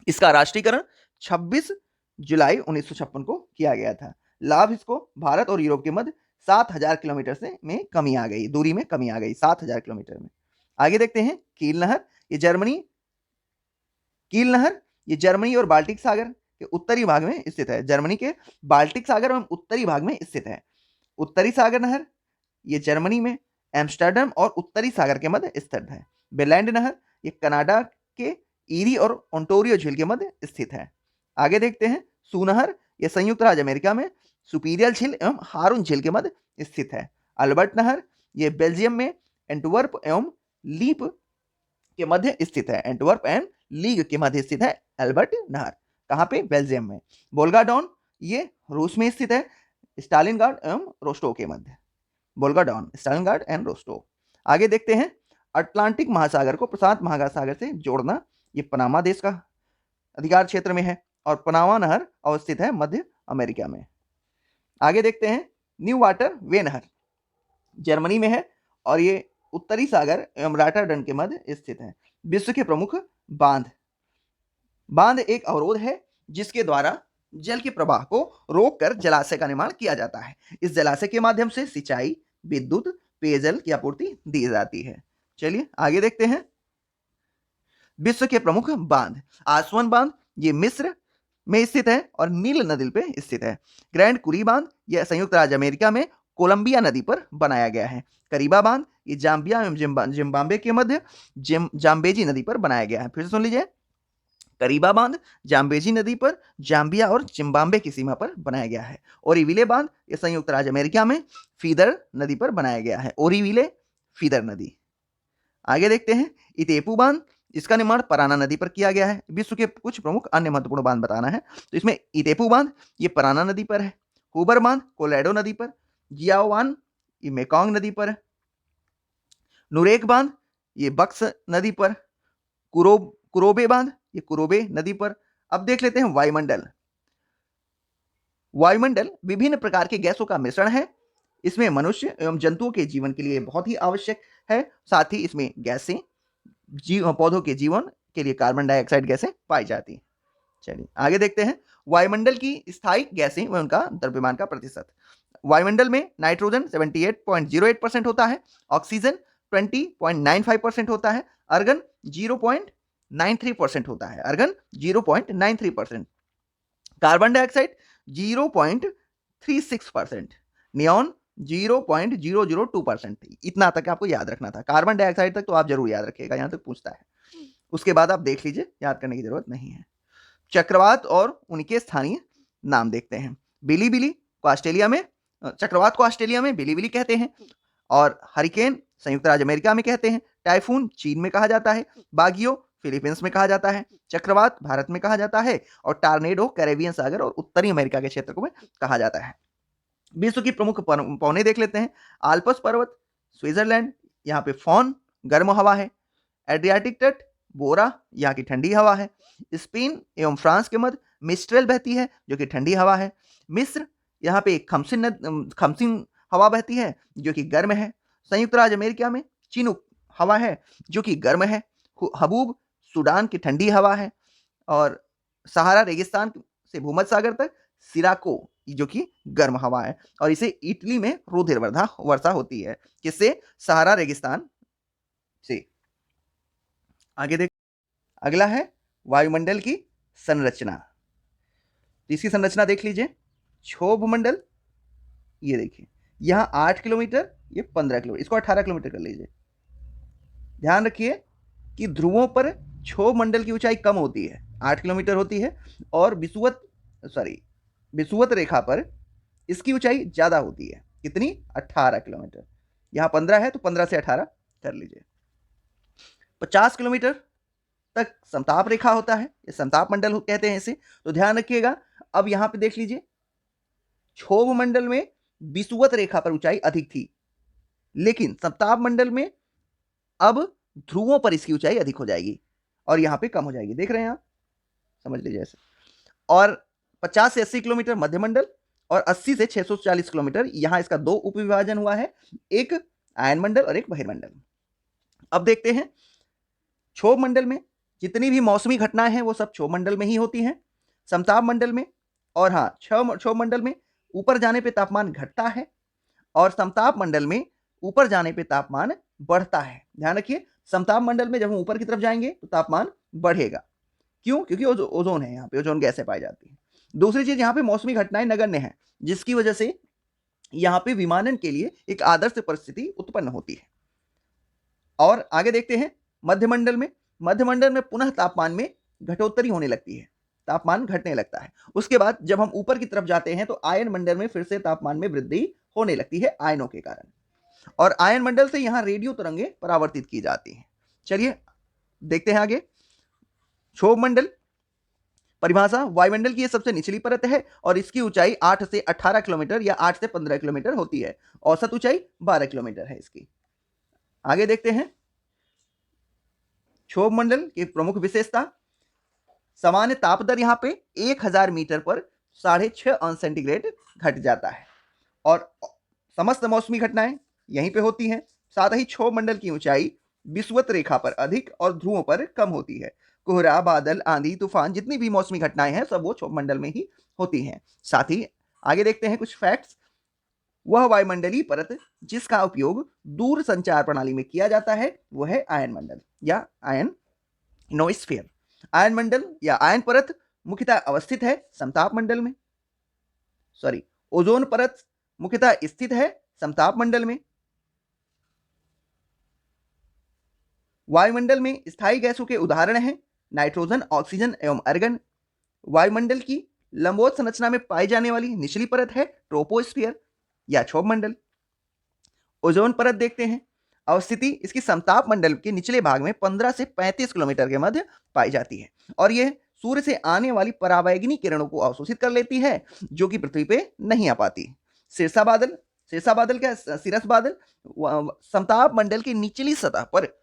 S1: इसका राष्ट्रीयकरण 26 जुलाई 1956 को किया गया था। लाभ इसको भारत और यूरोप के मध्य 7000 किलोमीटर से में कमी आ गई, दूरी में कमी आ गई 7000 किलोमीटर में। आगे देखते हैं कील नहर। ये जर्मनी और बाल्टिक सागर के उत्तरी भाग में स्थित है। जर्मनी के बाल्टिक सागर एवं उत्तरी भाग में स्थित है। उत्तरी सागर नहर ये जर्मनी में एम्स्टर्डम और उत्तरी सागर के मध्य स्थित है। बेलैंड नहर ये कनाडा के ईरी और ओंटारियो झील के मध्य स्थित है। आगे देखते हैं सूनहर, यह संयुक्त राज्य अमेरिका में सुपीरियर झील एवं हारून झील के मध्य स्थित है। अल्बर्ट नहर ये बेल्जियम में एंटवर्प एवं लीप के मध्य स्थित है। एंटवर्प एंड लीग के मध्य स्थित है अल्बर्ट नहर। कहां पे? बेल्जियम में। वोल्गा डॉन ये रूस में स्थित है, स्टालिनग्राड एवं रोस्टोव के मध्य। Volga Don, Stalingrad and Rostov. आगे देखते हैं अटलांटिक महासागर को प्रशांत महासागर से जोड़ना, ये पनामा देश का अधिकार क्षेत्र में है और पनामा नहर अवस्थित है मध्य अमेरिका में। आगे देखते हैं न्यू वाटर वे नहर जर्मनी में है और ये उत्तरी सागर एवं रॉटरडैम के मध्य स्थित है। विश्व के प्रमुख बांध एक अवरोध है जिसके द्वारा जल के प्रवाह को रोककर जलाशय का निर्माण किया जाता है। इस जलाशय के माध्यम से सिंचाई, विद्युत, पेयजल की आपूर्ति दी जाती है। चलिए आगे देखते हैं विश्व के प्रमुख बांध। आसवन बांध ये मिस्र में स्थित है और नील नदी पे स्थित है। ग्रैंड कुरी बांध यह संयुक्त राज्य अमेरिका में कोलंबिया नदी पर बनाया गया है। करीबा बांध ये जाम्बिया एवं जिम्बाब्वे के मध्य जाम्बेजी नदी पर बनाया गया है। फिर से सुन लीजिए, करीबा बांध जाम्बेजी नदी पर जाम्बिया और जिम्बाब्वे की सीमा पर बनाया गया है। ओरीविले बांध ये संयुक्त राज्य अमेरिका में फीदर नदी पर बनाया गया है। ओरीविले फीदर नदी। आगे देखते हैं इतेपू बांध, इसका निर्माण पराना नदी पर किया गया है। विश्व के कुछ प्रमुख अन्य महत्वपूर्ण बांध बताना है, तो इसमें इतेपू बांध ये पराना नदी पर है। हुबर बांध कोलोराडो नदी पर। जियाओवान ये मेकॉन्ग नदी पर है। नुरेक बांध ये बक्स नदी पर। कुरोबे बांध ये कुरोबे नदी पर। अब देख लेते हैं वायुमंडल। वायुमंडल विभिन्न प्रकार के गैसों का मिश्रण है। इसमें मनुष्य एवं जंतुओं के जीवन के लिए बहुत ही आवश्यक है। साथ ही इसमें गैसें पौधों के जीवन के लिए कार्बन डाइऑक्साइड गैसें पाई जाती हैं। चलिए आगे देखते हैं वायुमंडल की स्थायी गैसें व उनका द्रव्यमान का प्रतिशत। वायुमंडल में नाइट्रोजन 78.08% होता है, ऑक्सीजन 20.95% होता है, अर्गन 0.93% होता है। Organ 0.93%, carbon dioxide 0.36%, neon 0.002%। इतना तक आपको याद रखना था। कार्बन डाइऑक्साइड तक तो आप जरूर याद रखिएगा, यहां तक पूछता है। उसके बाद आप देख लीजिए, याद करने की जरूरत नहीं है। चक्रवात और उनके स्थानीय नाम देखते हैं। बिलीबिली को ऑस्ट्रेलिया में, चक्रवात को ऑस्ट्रेलिया में बिलीबिली कहते हैं और हरिकेन संयुक्त राज्य अमेरिका में कहते हैं। टाइफून चीन में कहा जाता है। बागियो फिलीपींस में कहा जाता है। चक्रवात भारत में कहा जाता है और टॉर्नेडो कैरेबियन सागर और उत्तरी अमेरिका के क्षेत्र में कहा जाता है। विश्व की प्रमुख पौने देख लेते हैं। आल्प्स पर्वत स्विट्जरलैंड, यहाँ पे फॉन गर्म हवा है। एड्रियाटिक तट बोरा यहाँ की ठंडी हवा है। स्पेन एवं फ्रांस के मध्य मिस्ट्रेल बहती है जो कि ठंडी हवा है। मिस्र यहाँ पे खमसिन हवा बहती है जो कि गर्म है। संयुक्त राज्य अमेरिका में चिनूक हवा है जो कि गर्म है। हबूब सूडान की ठंडी हवा है और सहारा रेगिस्तान से भूमध्य सागर तक सिराको जो कि गर्म हवा है और इसे इटली में रुधिर वर्षा होती है। किससे? सहारा रेगिस्तान से। आगे देख, अगला है वायुमंडल की संरचना। इसकी संरचना देख लीजिए। क्षोभ मंडल ये देखिए, यहां 8 किलोमीटर, ये 15 किलोमीटर, इसको 18 किलोमीटर कर लीजिए। ध्यान रखिए कि ध्रुवों पर क्षोभ मंडल की ऊंचाई कम होती है, 8 किलोमीटर होती है, और विषुवत रेखा पर इसकी ऊंचाई ज्यादा होती है। कितनी? 18 किलोमीटर। यहां 15 है तो 15 से 18 कर लीजिए। 50 किलोमीटर तक समताप रेखा होता है, ये समताप मंडल कहते हैं इसे, तो ध्यान रखिएगा। अब यहां पे देख लीजिए, क्षोभ मंडल में विषुवत रेखा पर ऊंचाई अधिक थी, लेकिन समताप मंडल में अब ध्रुवों पर इसकी ऊंचाई अधिक हो जाएगी और यहां पे कम हो जाएगी। देख रहे हैं आप, समझ लीजिए ऐसे। और 50 से 80 किलोमीटर मध्यमंडल और 80 से 640 किलोमीटर, यहां इसका 2 उपविभाजन हुआ है, एक आयन मंडल और एक बहिर्मंडल। अब देखते हैं क्षोभ मंडल में जितनी भी मौसमी घटनाएं हैं वो सब क्षोभ मंडल में ही होती हैं। समताप मंडल में और हाँ, क्षोभ मंडल में ऊपर जाने पे तापमान घटता है और समताप मंडल में ऊपर जाने पे तापमान बढ़ता है। ध्यान रखिए, समताप मंडल में जब हम ऊपर की तरफ जाएंगे तो तापमान बढ़ेगा। क्यों? क्योंकि ओजोन है, यहाँ पे ओजोन गैसें पाई जाती हैं। दूसरी चीज, यहाँ पे मौसमी घटनाएं नगण्य हैं, जिसकी वजह से यहाँ पे विमानन के लिए एक आदर्श परिस्थिति उत्पन्न होती है। और आगे देखते हैं मध्यमंडल में। मध्यमंडल में पुनः तापमान में घटोत्तरी होने लगती है, तापमान घटने लगता है। उसके बाद जब हम ऊपर की तरफ जाते हैं तो आयन मंडल में फिर से तापमान में वृद्धि होने लगती है आयनों के कारण, और आयन मंडल से यहां रेडियो तरंगें परावर्तित की जाती हैं। चलिए देखते हैं आगे। क्षोभ मंडल परिभाषा, वायुमंडल की यह सबसे निचली परत है और इसकी ऊंचाई 8 से 18 किलोमीटर या 8 से 15 किलोमीटर होती है। औसत ऊंचाई 12 किलोमीटर है इसकी। आगे देखते हैं क्षोभ मंडल की प्रमुख विशेषता। सामान्य ताप दर यहां पे 1000 मीटर पर 6.5 अंश सेंटीग्रेड घट जाता है और समस्त मौसमी घटनाएं यहीं पे होती हैं। साथ ही क्षोभ मंडल की ऊंचाई विषुवत रेखा पर अधिक और ध्रुवों पर कम होती है। कोहरा, बादल, आंधी, तूफान, जितनी भी मौसमी घटनाएं हैं सब वो क्षोभ मंडल में ही होती हैं। साथ ही आगे देखते हैं कुछ फैक्ट्स। वह वायुमंडलीय परत जिसका उपयोग दूर संचार प्रणाली में किया जाता है वो है आयन मंडल या आयनोस्फीयर। आयन मंडल या आयन परत मुख्यतः अवस्थित है समताप मंडल में, ओजोन परत मुख्यतः स्थित है समताप मंडल में। वायुमंडल में स्थायी गैसों के उदाहरण हैं नाइट्रोजन, ऑक्सीजन एवं अर्गन। वायुमंडल की लंबवत संरचना में पाई जाने वाली निचली परत है ट्रोपोस्फियर या क्षोभ मंडल। ओजोन परत देखते हैं, अवस्थिति इसकी समताप मंडल के निचले भाग में 15 से 35 किलोमीटर के मध्य पाई जाती है और यह सूर्य से आने वाली परावैंगनी किरणों को अवशोषित कर लेती है जो कि पृथ्वी पे नहीं आ पाती। सिरसा बादल क्या, सिरस बादल समताप मंडल की निचली सतह पर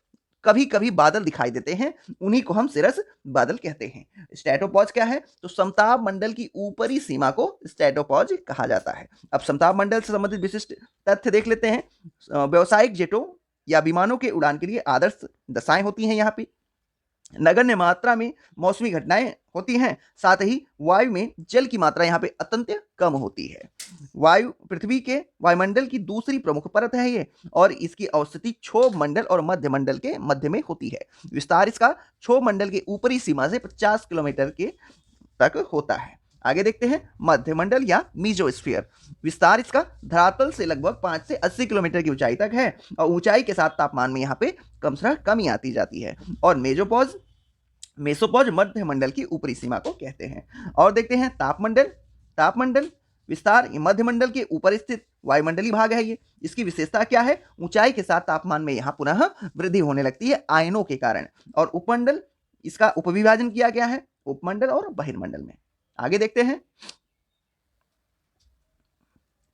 S1: कभी कभी बादल दिखाई देते हैं, उन्हीं को हम सिरस बादल कहते हैं। स्ट्रेटोपॉज क्या है? तो समताप मंडल की ऊपरी सीमा को स्ट्रेटोपॉज कहा जाता है। अब समताप मंडल से संबंधित विशिष्ट तथ्य देख लेते हैं। व्यावसायिक जेटों या विमानों के उड़ान के लिए आदर्श दशाएं होती हैं यहाँ पे। नगण्य मात्रा में मौसमी घटनाएं होती हैं, साथ ही वायु में जल की मात्रा यहाँ पे अत्यंत कम होती है। वायु पृथ्वी के वायुमंडल की दूसरी प्रमुख परत है ये और इसकी अवस्थिति क्षोभ मंडल और मध्य मंडल के मध्य में होती है। विस्तार इसका क्षोभ मंडल के ऊपरी सीमा से 50 किलोमीटर के तक होता है। आगे देखते हैं मध्यमंडल या मीजोस्फीयर। विस्तार इसका धरातल से लगभग 5 से 80 किलोमीटर की ऊंचाई तक है और ऊंचाई के साथ तापमान में यहाँ पे क्रमशः कमी आती जाती है। और मेसोपॉज मध्यमंडल की ऊपरी सीमा को कहते हैं। और देखते हैं तापमंडल विस्तार मध्यमंडल के ऊपर स्थित वायुमंडलीय भाग है ये। इसकी विशेषता क्या है? ऊंचाई के साथ तापमान में यहाँ पुनः वृद्धि होने लगती है आयनों के कारण। और उपमंडल इसका उपविभाजन किया गया है उपमंडल और बहिर्मंडल में। आगे देखते हैं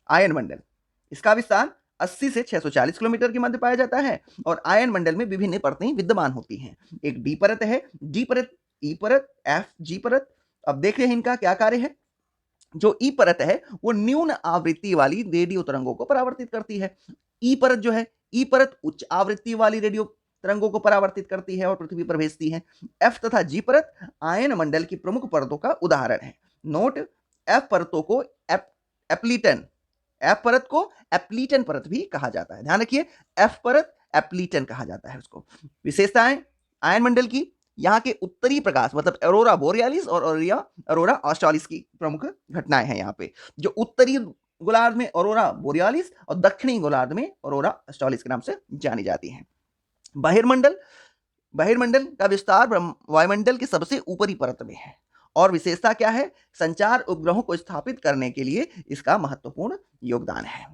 S1: आयन मंडल। इसका विस्तार 80 से 640 किलोमीटर के मध्य पाया जाता है और आयन मंडल में विभिन्न परतें विद्यमान होती हैं। एक डी परत है, डी परत, ई परत, एफ, जी परत। अब देख रहे हैं इनका क्या कार्य है। जो ई परत है वो न्यून आवृत्ति वाली रेडियो तरंगों को परावर्तित करती है। ई परत जो है, ई परत उच्च आवृत्ति वाली रेडियो तरंगों को परावर्तित करती है और पृथ्वी पर भेजती है। एफ तथा जी परत आयन मंडल की प्रमुख परतों का उदाहरण है। नोट, एफ परतों को एफ परत को एप्लीटन परत भी कहा जाता है। ध्यान रखिए, एफ परत एप्लीटन कहा जाता है उसको। विशेषताएं आयन मंडल की, यहाँ के उत्तरी प्रकाश मतलब अरोरा बोरियालिस और अरोरा ऑस्ट्रालिस की प्रमुख घटनाएं हैं यहाँ पे। जो उत्तरी गोलार्ध में अरोरा बोरियालिस और दक्षिणी गोलार्ध में अरोरा ऑस्ट्रालिस के नाम से जानी जाती हैं। बहिर्मंडल का विस्तार वायुमंडल के सबसे ऊपरी परत में है और विशेषता क्या है? संचार उपग्रहों को स्थापित करने के लिए इसका महत्वपूर्ण योगदान है।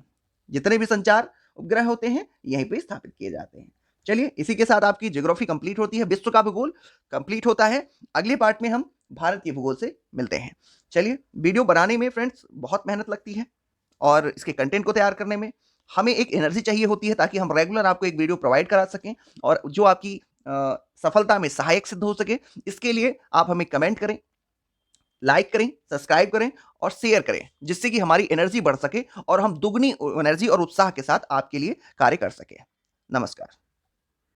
S1: जितने भी संचार उपग्रह होते हैं यहीं पे स्थापित किए जाते हैं। चलिए इसी के साथ आपकी ज्योग्राफी कंप्लीट होती है, विश्व का भूगोल कंप्लीट होता है। अगले पार्ट में हम भारत के भूगोल से मिलते हैं। चलिए, वीडियो बनाने में फ्रेंड्स बहुत मेहनत लगती है और इसके कंटेंट को तैयार करने में हमें एक एनर्जी चाहिए होती है ताकि हम रेगुलर आपको एक वीडियो प्रोवाइड करा सकें और जो आपकी सफलता में सहायक सिद्ध हो सके। इसके लिए आप हमें कमेंट करें, लाइक करें, सब्सक्राइब करें और शेयर करें, जिससे कि हमारी एनर्जी बढ़ सके और हम दुगनी एनर्जी और उत्साह के साथ आपके लिए कार्य कर सकें। नमस्कार।